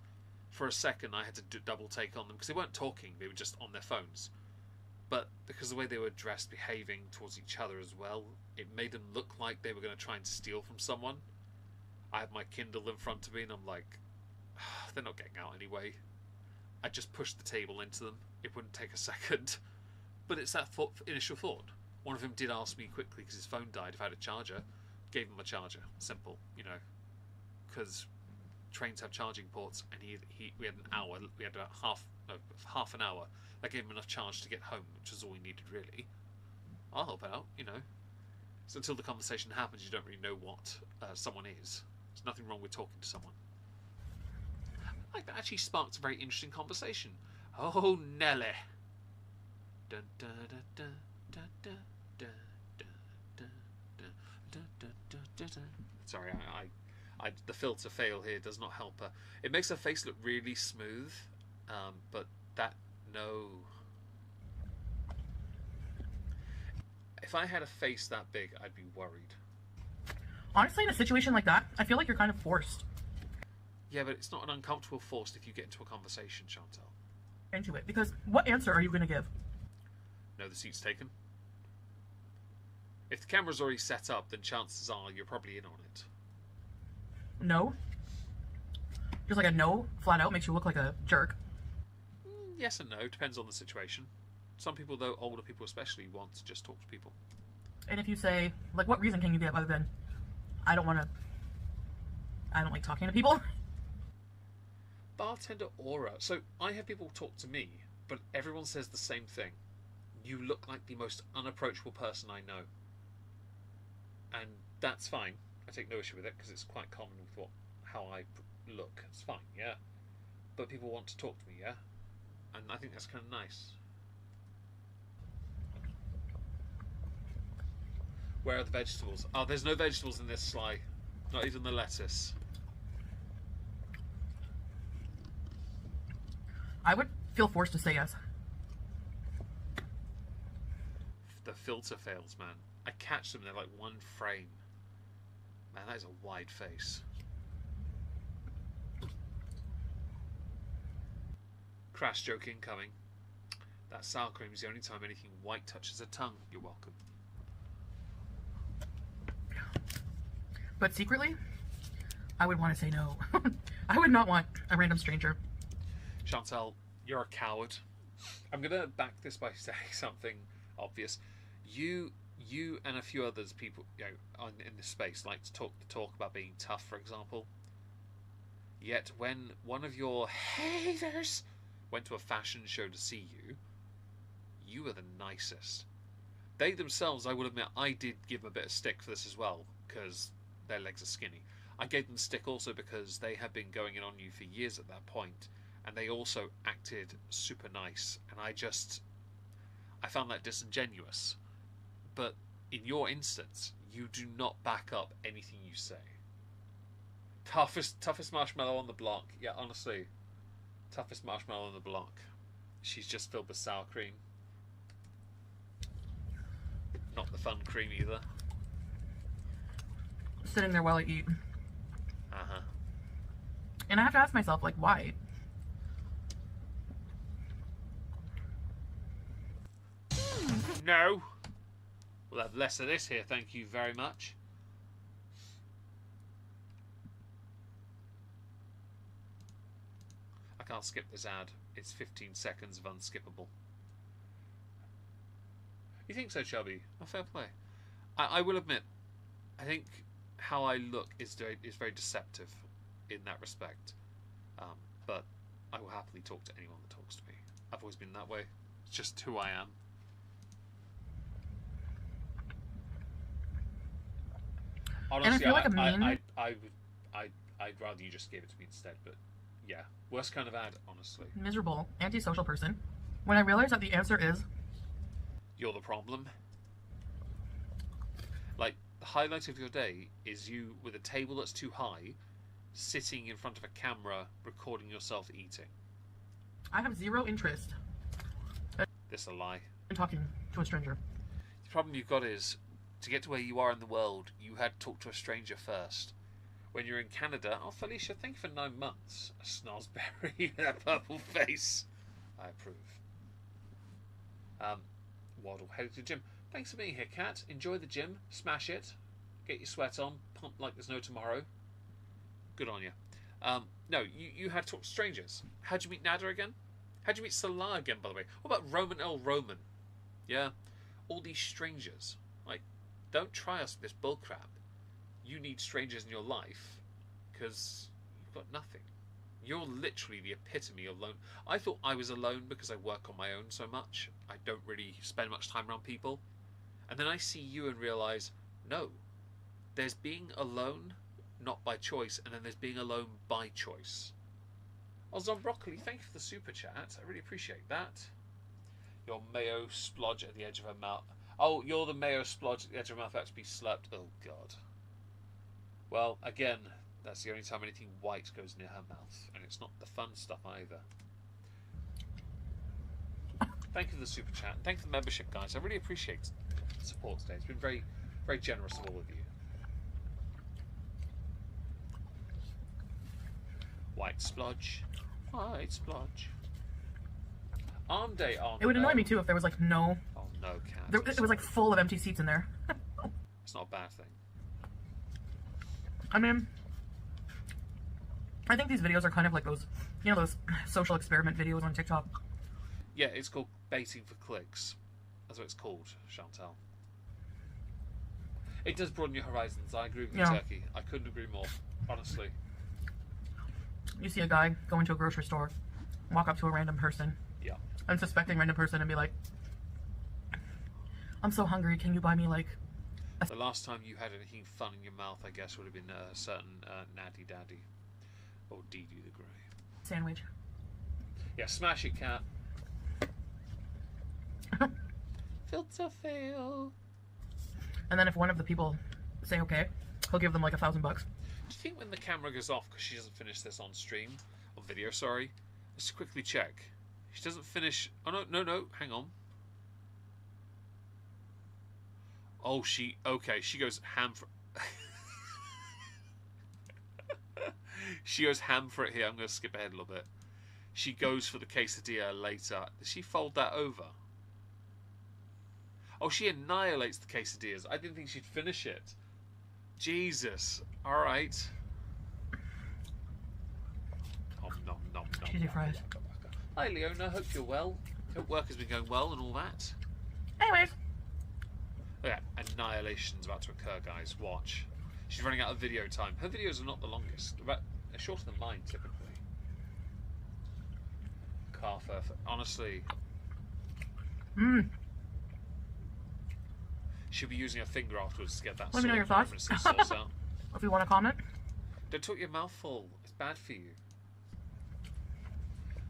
for a second I had to double take on them, because they weren't talking, they were just on their phones. but because of the way they were dressed, behaving towards each other as well, it made them look like they were going to try and steal from someone. I had my Kindle in front of me, and I'm like, they're not getting out anyway. I just pushed the table into them. It wouldn't take a second. But it's that initial thought. One of them did ask me quickly, because his phone died, if I had a charger. Gave him a charger. Simple, you know. Because trains have charging ports, and we had an hour. We had about half an hour. That gave him enough charge to get home, which was all we needed, really. I'll help out, you know. So until the conversation happens, you don't really know what someone is. There's nothing wrong with talking to someone. Like, that actually sparked a very interesting conversation. Oh, Nelly. Dun, dun, dun, dun, dun, dun, dun, dun, dun, dun, dun, dun, dun, dun. Sorry, the filter fail here does not help her. It makes her face look really smooth, but no. If I had a face that big, I'd be worried. Honestly, in a situation like that, I feel like you're kind of forced Yeah, but it's not an uncomfortable force if you get into a conversation, Chantal. into it. Because what answer are you going to give? No, the seat's taken. If the camera's already set up, then chances are you're probably in on it. No? Just like a no, flat out, makes you look like a jerk. Yes and no, depends on the situation. Some people, though, older people especially, want to just talk to people. And if you say, like, what reason can you give other than, I don't like talking to people? Bartender aura. So, I have people talk to me, but everyone says the same thing. You look like the most unapproachable person I know. And that's fine. I take no issue with it, because it's quite common with how I look. It's fine, yeah? But people want to talk to me, yeah? And I think that's kind of nice. Where are the vegetables? Oh, there's no vegetables in this sly. Not even the lettuce. I would feel forced to say yes. The filter fails, man. I catch them, they're like one frame. Man, that is a wide face. Crash joke incoming. That sour cream is the only time anything white touches a tongue. You're welcome. But secretly, I would want to say no. I would not want a random stranger. Chantal, you're a coward. I'm going to back this by saying something obvious. You and a few others people, you know, in this space like to talk about being tough, for example. Yet when one of your haters went to a fashion show to see you, you were the nicest. They themselves, I will admit, I did give them a bit of stick for this as well, because their legs are skinny. I gave them stick also because they had been going in on you for years at that point, and they also acted super nice, and I found that disingenuous. But in your instance, you do not back up anything you say. Toughest marshmallow on the block. Yeah, honestly, toughest marshmallow on the block. She's just filled with sour cream. Not the fun cream either. Sitting there while I eat. Uh-huh. And I have to ask myself, like, why? No. We'll have less of this here, thank you very much. I can't skip this ad. It's 15 seconds of unskippable. You think so, Chubby? Oh, fair play. I will admit, I think how I look is very deceptive in that respect. But I will happily talk to anyone that talks to me. I've always been that way. It's just who I am. Honestly, and I feel like a meme. I'd rather you just gave it to me instead. But yeah, worst kind of ad, honestly. Miserable, antisocial person. When I realized that the answer is, you're the problem. Like, the highlight of your day is you with a table that's too high, sitting in front of a camera, recording yourself eating. I have zero interest This a lie. in talking to a stranger. The problem you've got is, to get to where you are in the world, you had to talk to a stranger first. When you're in Canada, oh Felicia, thank you for 9 months. A snozberry with a purple face. I approve. waddle, heading to the gym. Thanks for being here, Kat. Enjoy the gym. Smash it. Get your sweat on. Pump like there's no tomorrow. Good on you. No, you had talked to strangers. How'd you meet Nada again? How'd you meet Salah again, by the way? What about Roman L. Roman? Yeah? All these strangers. Like, don't try us with this bullcrap. You need strangers in your life because you've got nothing. You're literally the epitome of alone. I thought I was alone because I work on my own so much. I don't really spend much time around people. And then I see you and realise, no, there's being alone, not by choice, and then there's being alone by choice. Ozon Broccoli, thank you for the super chat. I really appreciate that. Your mayo splodge at the edge of her mouth. Oh, you're the mayo splodge at the edge of her mouth about to be slurped. Oh, God. Well, again, that's the only time anything white goes near her mouth. And it's not the fun stuff either. Thank you for the super chat. And thank you for the membership, guys. I really appreciate the support today. It's been very, very generous of all of you. White splodge. White splodge. Arm day, arm. It would annoy me too if there was like no. Oh no, Cat. It was like full of empty seats in there. It's not a bad thing. I mean, I think these videos are kind of like those, you know, those social experiment videos on TikTok. Yeah, it's called baiting for clicks. That's what it's called, Chantal. It does broaden your horizons. I agree with you, Turkey. I couldn't agree more, honestly. You see a guy go into a grocery store, walk up to a random person, unsuspecting random person, and be like, I'm so hungry, can you buy me like... The last time you had anything fun in your mouth, I guess, would have been a certain Natty Daddy. Or Dee Dee the Grey. Sandwich. Yeah, smash it, Cat. Filter fail. And then if one of the people say okay, he'll give them like $1,000. Do you think when the camera goes off, because she doesn't finish this on stream, on video, sorry, let's quickly check. She doesn't finish... Oh, no, hang on. Oh, okay, she goes ham for... She goes ham for it here. I'm going to skip ahead a little bit. She goes for the quesadilla later. Does she fold that over? Oh, she annihilates the quesadillas. I didn't think she'd finish it. Jesus. All right. Nom, nom, Cheesy fries. Hi, Leona. Hope you're well. Hope work has been going well and all that. Anyways. Yeah, annihilation's about to occur, guys. Watch. She's running out of video time. Her videos are not the longest. They're shorter than mine, typically. Calf earth. Honestly. She'll be using her finger afterwards to get that Let me know your thoughts. Out. If you want to comment. Don't talk your mouth full. It's bad for you.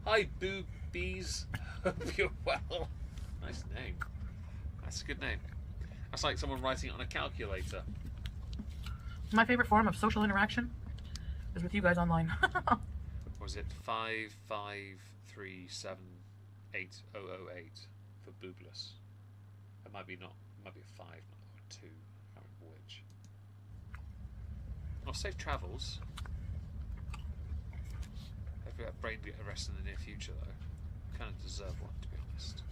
Hi, Boobies. Hope you're well. Nice name. That's a good name. That's like someone writing it on a calculator. My favorite form of social interaction is with you guys online. Was it 553780008 for boobless? It might be not. It might be a 5, not a 2. I can't remember which. Well, safe travels. Hopefully that brain will get arrested in the near future, though. Kind of deserve one, to be honest.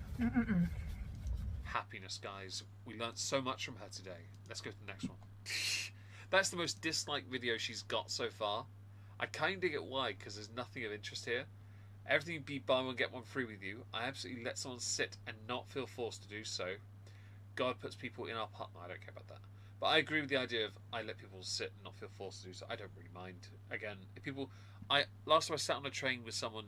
Happiness, guys. We learnt so much from her today. Let's go to the next one. That's the most disliked video she's got so far. I kind of get why, because there's nothing of interest here. Everything be buy one get one free with you. I absolutely let someone sit and not feel forced to do so. God puts people in our path. No, I don't care about that. But I agree with the idea of I let people sit and not feel forced to do so. I don't really mind. Again, if people... Last time I sat on a train with someone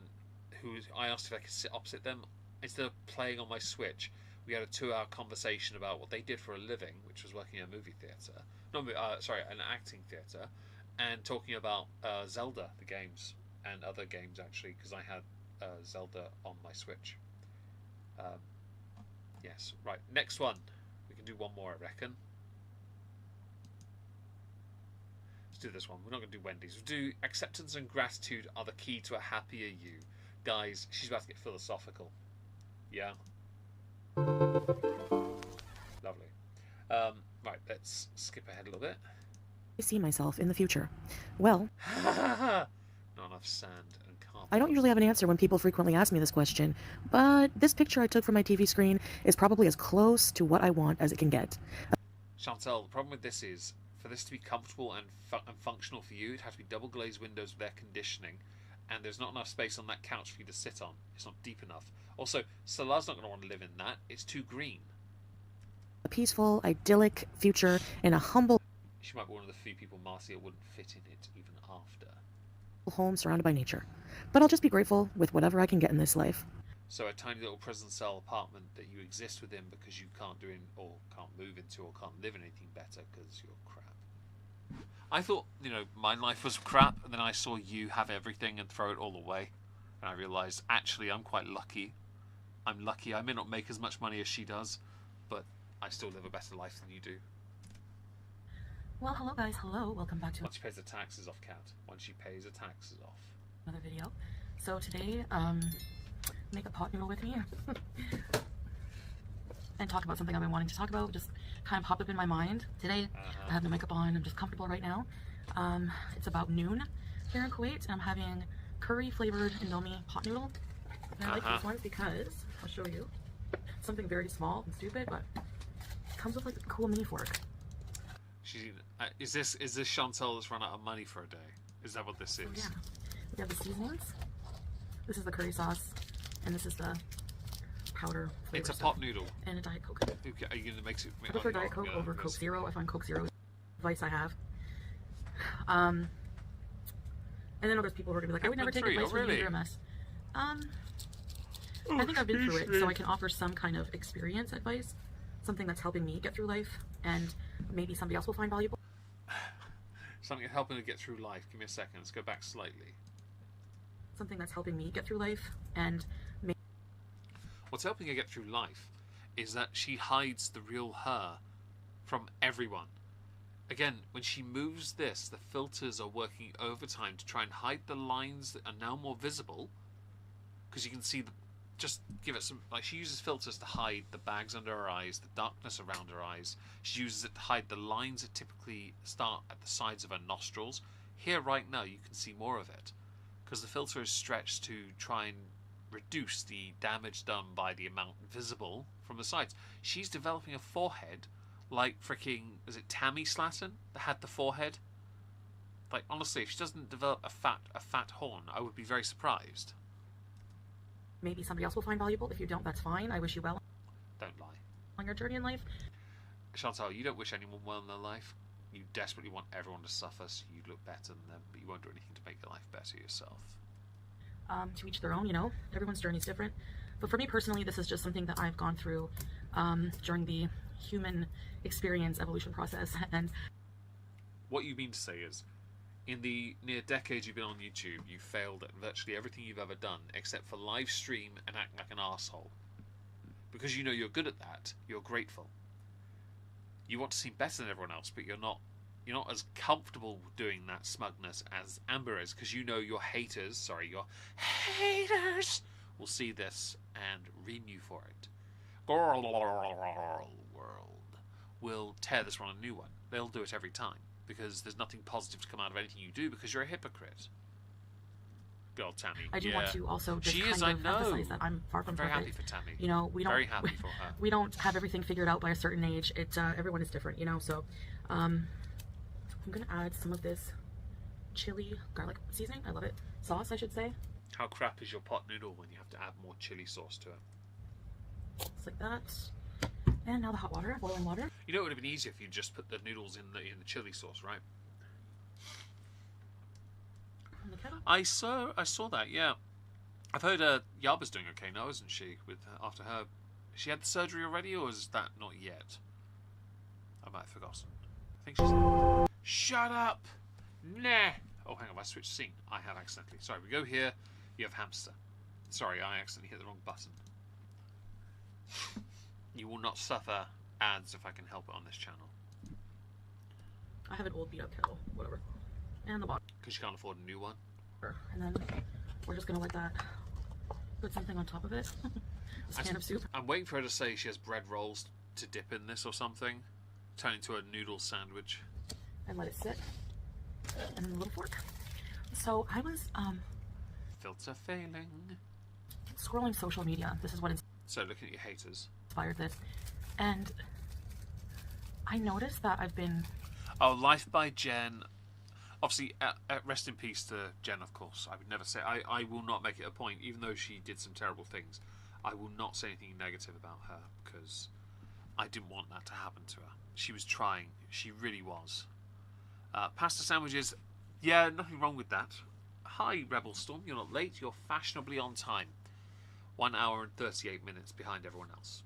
who I asked if I could sit opposite them, instead of playing on my Switch, we had a 2-hour conversation about what they did for a living, which was working in a movie theatre. An acting theatre, and talking about Zelda, the games, and other games actually, because I had Zelda on my Switch. Yes, right. Next one. We can do one more, I reckon. Let's do this one. We're not going to do Wendy's. We'll do acceptance and gratitude are the key to a happier you. Guys, she's about to get philosophical. Yeah. Lovely. Right, let's skip ahead a little bit. I see myself in the future. Well... Not enough sand and half. I don't usually have an answer when people frequently ask me this question, but this picture I took from my TV screen is probably as close to what I want as it can get. Chantal, the problem with this is, for this to be comfortable and functional for you, it has to be double glazed windows with air conditioning, and there's not enough space on that couch for you to sit on. It's not deep enough. Also, Salah's not going to want to live in that. It's too green. A peaceful, idyllic future in a humble She might be one of the few people Marcia wouldn't fit in it even after. home surrounded by nature. But I'll just be grateful with whatever I can get in this life. So a tiny little prison cell apartment that you exist within because you can't do or can't move into or can't live in anything better because you're crap. I thought, my life was crap, and then I saw you have everything and throw it all away. And I realised, actually, I'm quite lucky. I'm lucky. I may not make as much money as she does, but I still live a better life than you do. Well, hello guys, hello. Welcome back to Once she pays the taxes off, Kat. Once she pays the taxes off. another video. So today, make a pot noodle with me and talk about something I've been wanting to talk about. Just kind of popped up in my mind. Today, I have no makeup on. I'm just comfortable right now. It's about noon here in Kuwait, and I'm having curry flavored Indomie pot noodle. And I like these ones because, I'll show you, it's something very small and stupid, but it comes with like a cool mini fork. Is this Chantal that's run out of money for a day? Is that what this is? Yeah. We have the seasonings. This is the curry sauce, and this is the powder flavor It's a stuff. pot noodle. And a Diet Coke. Okay, are you going to make it? I prefer Diet Coke over Coke Zero. I find Coke Zero is the advice I have. And then there's people who are going to be like, I would never take advice from you, you're a mess. I think I've been through it, so I can offer some kind of experience advice, something that's helping me get through life, and maybe somebody else will find valuable. Something helping to get through life. Give me a second. Let's go back slightly. Something that's helping me get through life, and maybe What's helping her get through life is that she hides the real her from everyone. Again, when she moves this, the filters are working overtime to try and hide the lines that are now more visible, because you can see just give it some, like, she uses filters to hide the bags under her eyes, the darkness around her eyes. She uses it to hide the lines that typically start at the sides of her nostrils. Here right now you can see more of it, because the filter is stretched to try and reduce the damage done by the amount visible from the sides. She's developing a forehead like freaking, is it Tammy Slatton that had the forehead? Like, honestly, if she doesn't develop a fat horn, I would be very surprised. maybe somebody else will find valuable. If you don't, that's fine. I wish you well Don't lie. on your journey in life. Chantal, you don't wish anyone well in their life. You desperately want everyone to suffer so you look better than them, but you won't do anything to make your life better yourself. To each their own, everyone's journey is different. But for me personally, this is just something that I've gone through during the human experience evolution process. And What you mean to say is, in the near decade you've been on YouTube, you've failed at virtually everything you've ever done, except for live stream and act like an arsehole. Because you know you're good at that, you're grateful. You want to seem better than everyone else, but you're not as comfortable doing that smugness as Amber is, because you know your haters will see this and ream you for it. World will tear this one a new one. They'll do it every time, because there's nothing positive to come out of anything you do, because you're a hypocrite. Good old Tammy. I do want to also just She kind is, of I know. emphasize that I'm far from I'm very perfect. happy for Tammy. We don't Very happy for her. we don't have everything figured out by a certain age. Everyone is different, so I'm gonna add some of this chili garlic seasoning. I love it. Sauce, I should say. How crap is your pot noodle when you have to add more chili sauce to it? Just like that. And now the hot water, boiling water. You know, it would have been easier if you just put the noodles in the chili sauce, right? On the kettle. I saw that. Yeah, I've heard Yaba's doing okay now, isn't she? With after her, she had the surgery already, or is that not yet? I might have forgotten. I think she's. Shut up! Nah. Oh, hang on. I switched scene. I have accidentally. Sorry. We go here. You have hamster. Sorry, I accidentally hit the wrong button. You will not suffer ads if I can help it on this channel. I have an old beat up kettle, whatever. And the bottom. Because you can't afford a new one. And then we're just gonna let that put something on top of it. This can of soup. I'm waiting for her to say she has bread rolls to dip in this or something. Turn into a noodle sandwich. And let it sit. And then a little fork. So I was filter failing. Scrolling social media. This is what So looking at your haters. inspired this. And I noticed that I've been... Oh, Life by Jen. Obviously, rest in peace to Jen, of course. I would never say... I will not make it a point, even though she did some terrible things. I will not say anything negative about her, because I didn't want that to happen to her. She was trying. She really was. Pasta sandwiches, yeah, nothing wrong with that. Hi, Rebel Storm, you're not late. You're fashionably on time. 1 hour and 38 minutes behind everyone else.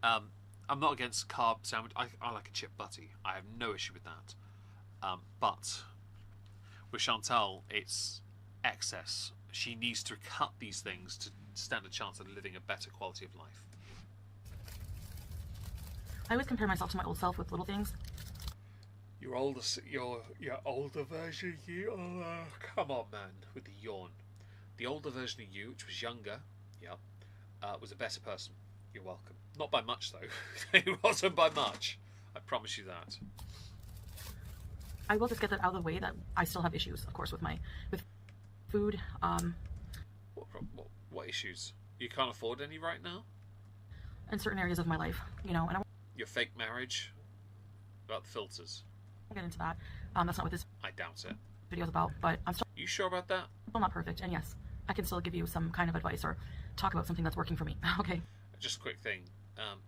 I'm not against carb sandwich. I like a chip butty. I have no issue with that. But with Chantal, it's excess. She needs to cut these things to stand a chance of living a better quality of life. I always compare myself to my old self with little things. Your older version of you. Oh, come on, man, with the yawn. The older version of you, which was younger, was a better person. You're welcome. Not by much, though. It wasn't by much. I promise you that. I will just get that out of the way that I still have issues, of course, with food. What issues? You can't afford any right now? In certain areas of my life, and I won't Your fake marriage? About the filters? get into that. That's not what this I doubt it. video is about, but I'm still You sure about that? not perfect, and yes, I can still give you some kind of advice or talk about something that's working for me. Okay. Just a quick thing.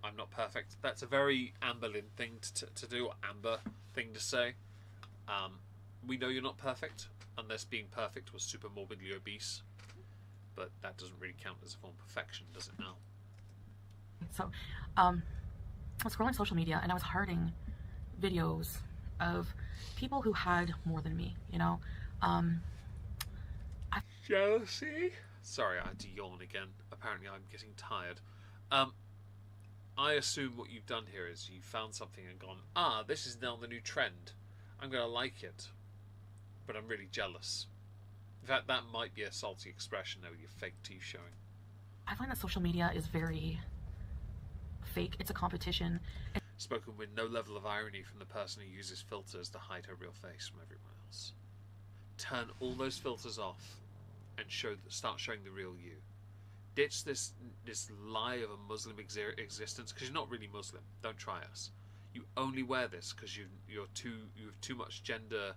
I'm not perfect. That's a very Amber Lynn thing to do, or Amber thing to say. We know you're not perfect, unless being perfect was super morbidly obese. But that doesn't really count as a form of perfection, does it now? So, I was scrolling social media and I was hearting videos of people who had more than me, Jealousy? Sorry, I had to yawn again. Apparently I'm getting tired. I assume what you've done here is you found something and gone, this is now the new trend. I'm going to like it. But I'm really jealous. In fact, that might be a salty expression though, with your fake teeth showing. I find that social media is very fake. It's a competition. Spoken with no level of irony from the person who uses filters to hide her real face from everyone else. Turn all those filters off and start showing the real you. Ditch this lie of a Muslim existence, because you're not really Muslim. Don't try us. You only wear this because you have too much gender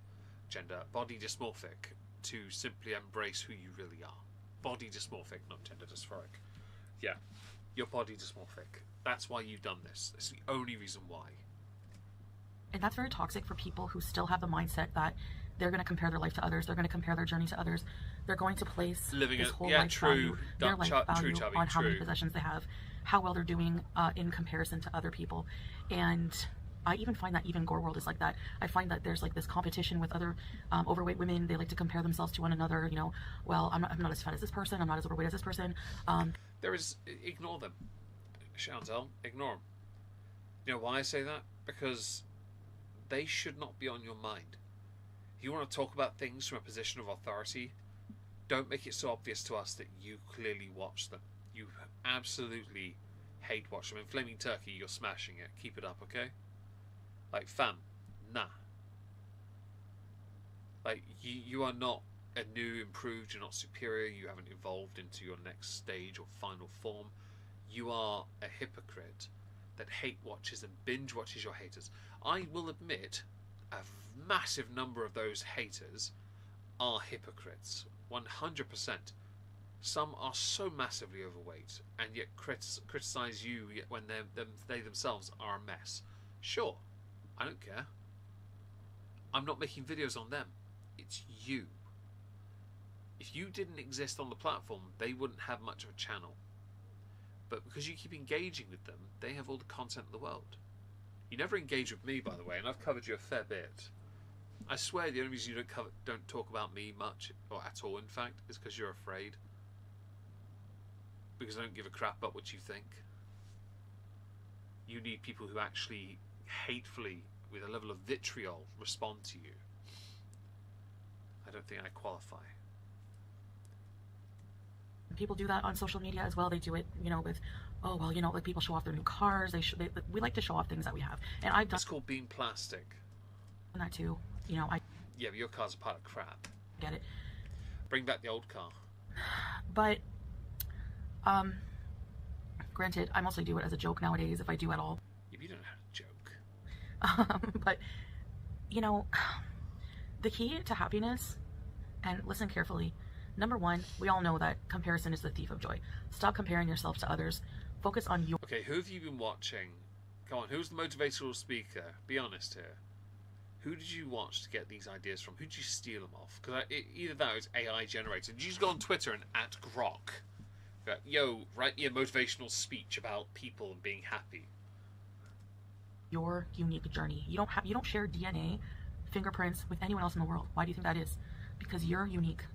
body dysmorphic to simply embrace who you really are. Body dysmorphic, not gender dysphoric. Yeah, you're body dysmorphic. That's why you've done this. It's the only reason why. And that's very toxic for people who still have the mindset that they're going to compare their life to others. They're going to compare their journey to others. They're going to place this whole life value, their life value on how many possessions they have, how well they're doing in comparison to other people. And I even find that even Gore World is like that. I find that there's like this competition with other overweight women. They like to compare themselves to one another. Well, I'm not as fat as this person. I'm not as overweight as this person. Ignore them. Chantal, ignore them. You know why I say that? Because they should not be on your mind. If you want to talk about things from a position of authority, don't make it so obvious to us that you clearly watch them. You absolutely hate watch them. In Flaming Turkey, you're smashing it. Keep it up, okay? Like, fam, nah. Like, you are not a new, improved, you're not superior, you haven't evolved into your next stage or final form. You are a hypocrite that hate watches and binge watches your haters. I will admit, a massive number of those haters are hypocrites. 100%. Some are so massively overweight and yet criticize you when they themselves are a mess. Sure, I don't care. I'm not making videos on them. It's you. If you didn't exist on the platform, they wouldn't have much of a channel. But because you keep engaging with them, they have all the content in the world. You never engage with me, by the way, and I've covered you a fair bit. I swear the only reason you don't talk about me much, or at all in fact, is because you're afraid. Because I don't give a crap about what you think. You need people who actually hatefully, with a level of vitriol, respond to you. I don't think I qualify. People do that on social media as well. They do it, with, like people show off their new cars. We like to show off things that we have, and I've done. It's called being plastic. That too. Yeah, but your car's a pile of crap. Get it. Bring back the old car. But, granted, I mostly do it as a joke nowadays, if I do at all. If you don't know how to joke. But, you know, the key to happiness, and listen carefully, number one, we all know that comparison is the thief of joy. Stop comparing yourself to others. Focus on your... Okay, who have you been watching? Come on, who's the motivational speaker? Be honest here. Who did you watch to get these ideas from? Who did you steal them off? Because either that or it's AI generated. Did you just go on Twitter and @Grok? Yo, write me a motivational speech about people and being happy. Your unique journey. You don't share DNA, fingerprints with anyone else in the world. Why do you think that is? Because you're unique.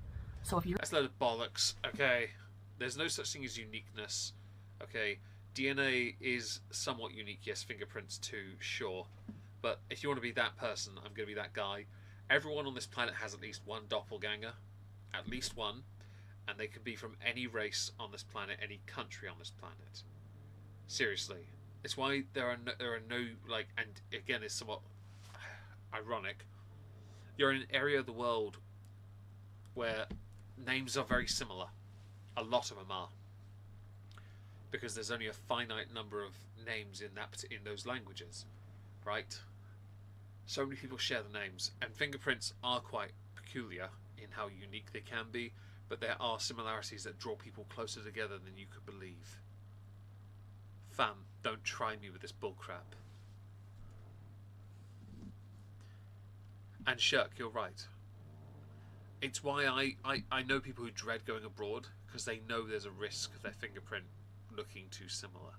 So if you're... That's a load of bollocks, okay? There's no such thing as uniqueness, okay? DNA is somewhat unique, yes, fingerprints too, sure. But if you want to be that person, I'm going to be that guy. Everyone on this planet has at least one doppelganger. At least one. And they can be from any race on this planet, any country on this planet. Seriously. It's why there are no like, and again, it's somewhat ironic. You're in an area of the world where names are very similar. A lot of them are. Because there's only a finite number of names in those languages. Right? So many people share the names, and fingerprints are quite peculiar in how unique they can be, but there are similarities that draw people closer together than you could believe. Fam, don't try me with this bullcrap. And Shirk, you're right. It's why I know people who dread going abroad, because they know there's a risk of their fingerprint looking too similar.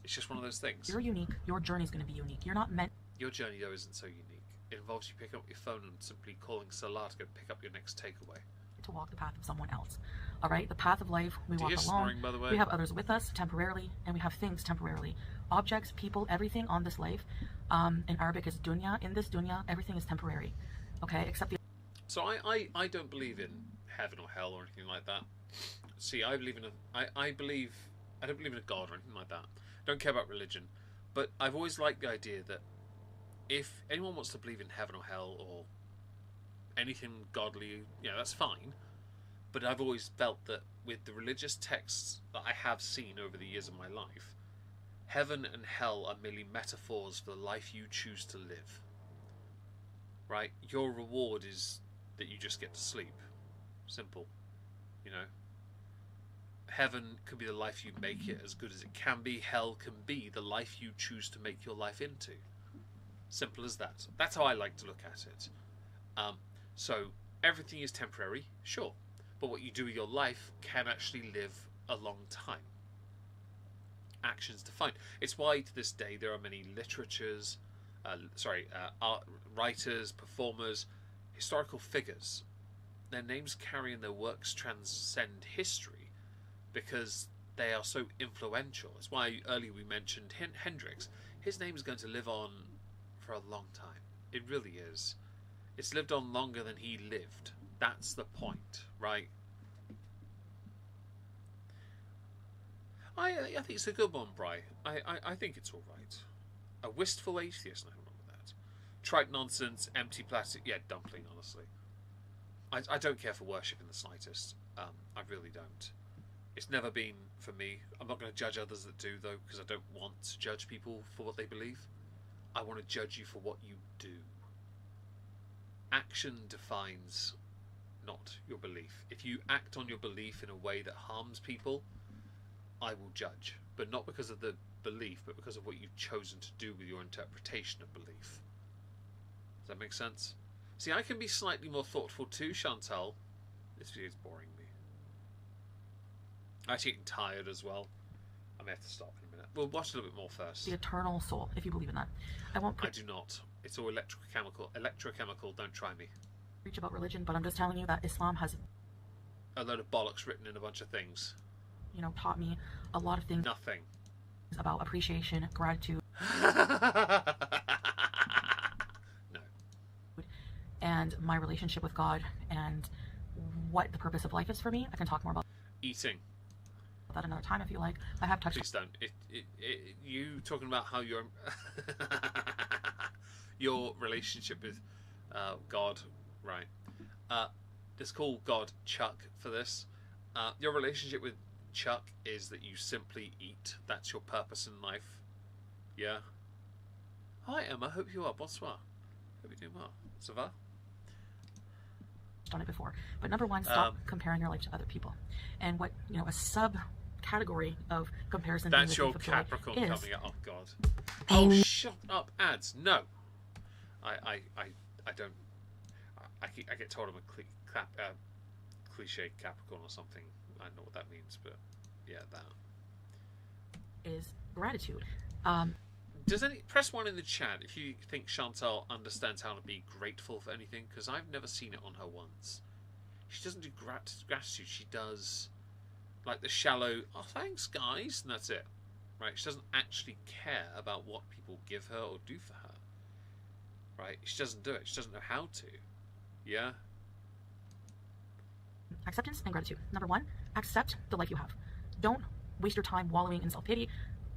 It's just one of those things. You're unique. Your journey's going to be unique. You're not meant... Your journey, though, isn't so unique. It involves you picking up your phone and simply calling Salah to go pick up your next takeaway. to walk the path of someone else. All right? The path of life, we walk alone. Snoring, by the way? We have others with us temporarily, and we have things temporarily. Objects, people, everything on this life, in Arabic is dunya. In this dunya, everything is temporary. Okay? Except the... So I don't believe in heaven or hell or anything like that. See, I believe in I don't believe in a God or anything like that. Don't care about religion. But I've always liked the idea that if anyone wants to believe in heaven or hell or anything godly, yeah, that's fine. But I've always felt that with the religious texts that I have seen over the years of my life, heaven and hell are merely metaphors for the life you choose to live. Right? Your reward is that you just get to sleep. Simple. You know? Heaven could be the life you make it as good as it can be. Hell can be the life you choose to make your life into. Simple as that. That's how I like to look at it. So, everything is temporary, sure. But what you do with your life can actually live a long time. Actions define. It's why to this day there are many literatures, art writers, performers, historical figures. Their names carry and their works transcend history because they are so influential. That's why earlier we mentioned Hendrix. His name is going to live on for a long time. It really is. It's lived on longer than he lived. That's the point, right? I think it's a good one, Bri. I think it's all right. A wistful atheist, nothing wrong with that. Trite nonsense, empty plastic. Yeah, dumpling, honestly. I don't care for worship in the slightest. I really don't. It's never been for me. I'm not going to judge others that do, though, because I don't want to judge people for what they believe. I want to judge you for what you do. Action defines not your belief. If you act on your belief in a way that harms people, I will judge. But not because of the belief, but because of what you've chosen to do with your interpretation of belief. Does that make sense? See, I can be slightly more thoughtful too, Chantal. This video is boring me. I'm actually getting tired as well. I may have to stop in a minute. We'll watch a little bit more first. The eternal soul, if you believe in that. I won't I do not. It's all electrochemical. Electrochemical, don't try me. preach about religion, but I'm just telling you that Islam has, A load of bollocks written in a bunch of things. you know, taught me a lot of things Nothing. about appreciation, gratitude, No. and my relationship with God, and what the purpose of life is for me. I can talk more about Eating. that another time if you like. I have touched Please don't. You talking about how your your relationship with God, right? Let's call God Chuck for this. Your relationship with Chuck is that you simply eat. That's your purpose in life. Yeah. Hi Emma, hope you are. Bonsoir. Hope you're doing well. Ça va? Done it before, but number one, stop comparing your life to other people. And what, you know, a subcategory of comparison. That's your Capricorn coming out. Oh God. Oh, shut up, ads. No. I don't. I get told I'm a cliche Capricorn or something. I don't know what that means, but yeah, that is gratitude. Does any press one in the chat if you think Chantal understands how to be grateful for anything? Because I've never seen it on her once. She doesn't do gratitude. She does like the shallow, oh thanks guys, and that's it. Right? She doesn't actually care about what people give her or do for her. Right? She doesn't do it. She doesn't know how to. Yeah? Acceptance and gratitude. Number one, accept the life you have. Don't waste your time wallowing in self-pity,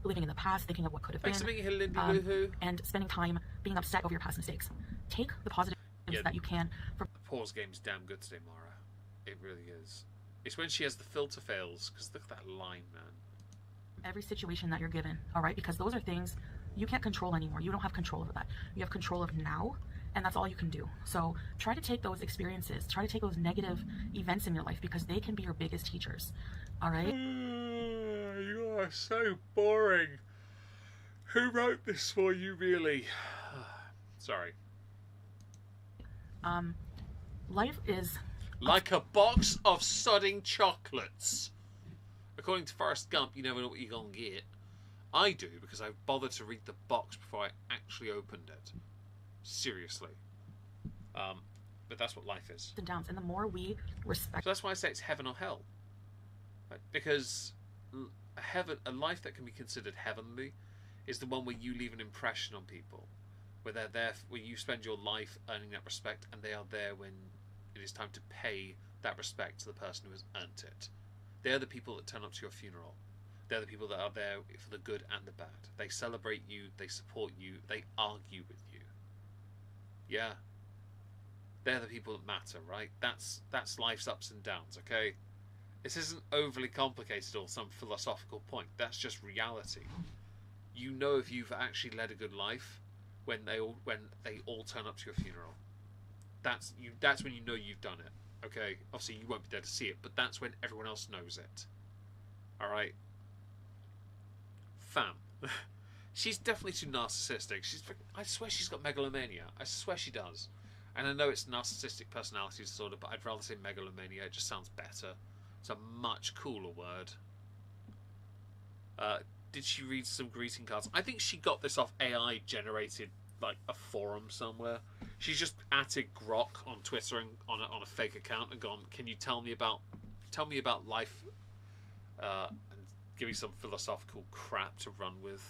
living in the past, thinking of what could have Thanks been, for being here, Lindy and spending time being upset over your past mistakes. Take the positives that you can from the pause game's damn good today, Mara. It really is. It's when she has the filter fails, because look at that line, man. every situation that you're given, all right? Because those are things you can't control anymore. You don't have control over that. You have control of now, and that's all you can do. So try to take those experiences, try to take those negative events in your life, because they can be your biggest teachers, all right? You are so boring. Who wrote this for you, really? Sorry. Life is like a box of sodding chocolates. According to Forrest Gump, you never know what you're going to get. I do, because I bothered to read the box before I actually opened it. Seriously. But that's what life is. and downs, and the more we respect. So that's why I say it's heaven or hell. Right? Because a life that can be considered heavenly is the one where you leave an impression on people. Where they're there, where you spend your life earning that respect, and they are there when it is time to pay that respect to the person who has earned it. They're the people that turn up to your funeral. They're the people that are there for the good and the bad. They celebrate you, they support you, they argue with you. Yeah. They're the people that matter, right? That's life's ups and downs, okay? This isn't overly complicated or some philosophical point. That's just reality. You know if you've actually led a good life when they all turn up to your funeral. That's when you know you've done it. Okay, obviously you won't be there to see it, but that's when everyone else knows it. Alright? Fam. She's definitely too narcissistic. I swear she's got megalomania. I swear she does. And I know it's narcissistic personality disorder, but I'd rather say megalomania. It just sounds better. It's a much cooler word. Did she read some greeting cards? I think she got this off AI generated, like a forum somewhere. She's just added Grok on Twitter and on a fake account and gone, can you tell me about life, and give me some philosophical crap to run with.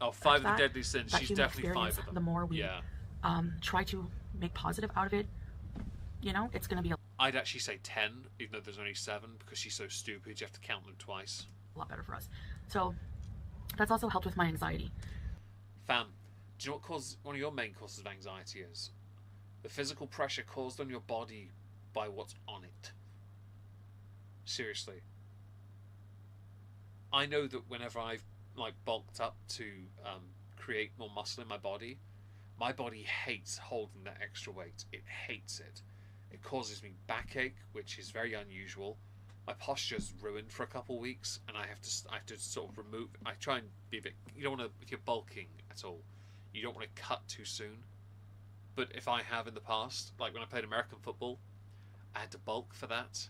Oh, 5 of the deadly sins. She's definitely 5 of them. The more we try to make positive out of it, you know, it's going to be I'd actually say 10, even though there's only 7, because she's so stupid you have to count them twice. a lot better for us. So that's also helped with my anxiety. Fam, do you know what one of your main causes of anxiety is? The physical pressure caused on your body by what's on it. Seriously. I know that whenever I've bulked up to create more muscle in my body hates holding that extra weight. It hates it. It causes me backache, which is very unusual. My posture's ruined for a couple of weeks, and I have to sort of remove. I try and be a bit. You don't want to, if you're bulking at all, you don't want to cut too soon. But if I have in the past, like when I played American football, I had to bulk for that,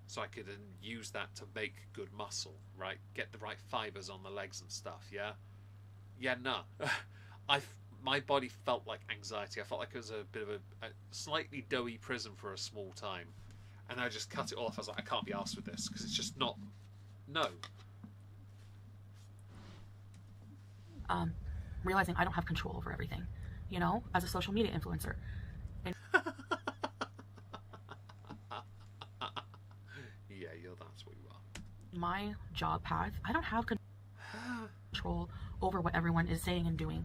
so I could then use that to make good muscle, right? Get the right fibers on the legs and stuff. Yeah, no. My body felt like anxiety. I felt like it was a bit of a slightly doughy prison for a small time. And I just cut it off. I was like, I can't be arsed with this, because it's just not... No. Realizing I don't have control over everything, you know, as a social media influencer. And yeah, that's what you are. my job path, I don't have control over what everyone is saying and doing.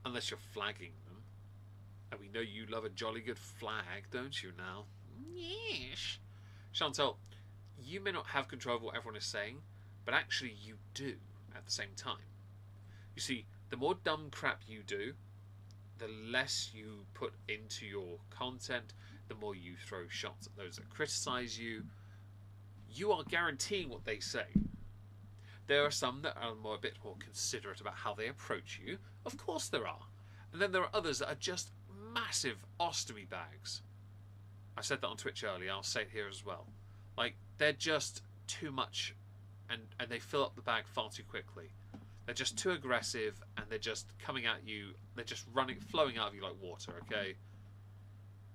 Unless you're flagging them. And we know you love a jolly good flag, don't you now? Yes. Chantal, you may not have control of what everyone is saying, but actually you do at the same time. You see, the more dumb crap you do, the less you put into your content, the more you throw shots at those that criticize you. You are guaranteeing what they say. There are some that are a bit more considerate about how they approach you. Of course there are. And then there are others that are just massive ostomy bags. I said that on Twitch earlier, I'll say it here as well. Like, they're just too much, and they fill up the bag far too quickly. They're just too aggressive, and they're just coming at you, they're just flowing out of you like water, okay?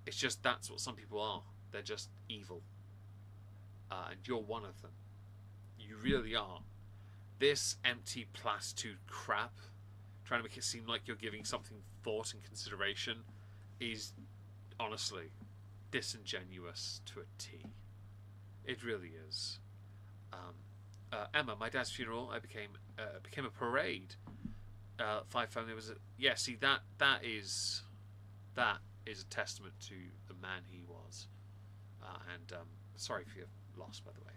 It's just, that's what some people are. They're just evil. And you're one of them. You really are. This empty platitude crap, trying to make it seem like you're giving something thought and consideration, is honestly disingenuous to a T. It really is. Emma, my dad's funeral, I became a parade. Five family was see that is a testament to the man he was. And sorry for your loss, by the way.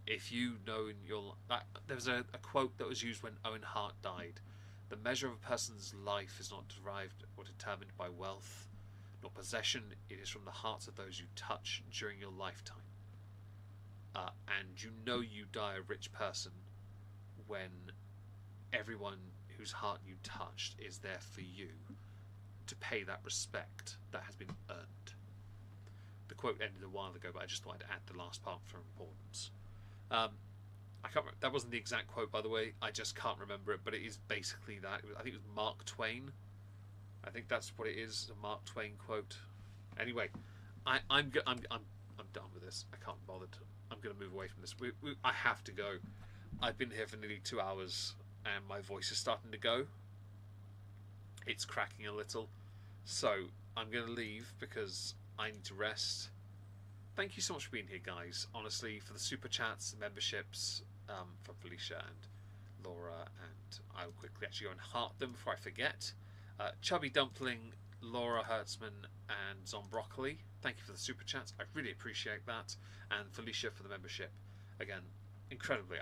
If you know in your there was a quote that was used when Owen Hart died. The measure of a person's life is not derived or determined by wealth nor possession. It is from the hearts of those you touch during your lifetime. And you know you die a rich person when everyone whose heart you touched is there for you to pay that respect that has been earned. The quote ended a while ago, but I just thought I'd add the last part for importance. I can't remember, that wasn't the exact quote, by the way. I just can't remember it, but it is basically that. I think it was Mark Twain. I think that's what it is, a Mark Twain quote. Anyway, I'm done with this. I can't bother. I'm going to move away from this. I have to go. I've been here for nearly 2 hours, and my voice is starting to go. It's cracking a little. So I'm going to leave because I need to rest. Thank you so much for being here, guys. Honestly, for the super chats, memberships, from Felicia and Laura, and I will quickly actually go and heart them before I forget. Chubby Dumpling, Laura Hertzman, and Zombroccoli, thank you for the super chats. I really appreciate that. And Felicia for the membership. Again, incredibly.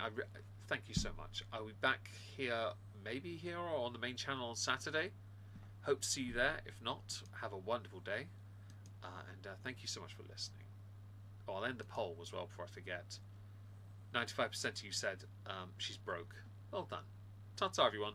Thank you so much. I'll be back here, maybe here or on the main channel on Saturday. Hope to see you there. If not, have a wonderful day. And thank you so much for listening. Oh, I'll end the poll as well before I forget. 95% of you said she's broke. Well done. Ta-ta, everyone.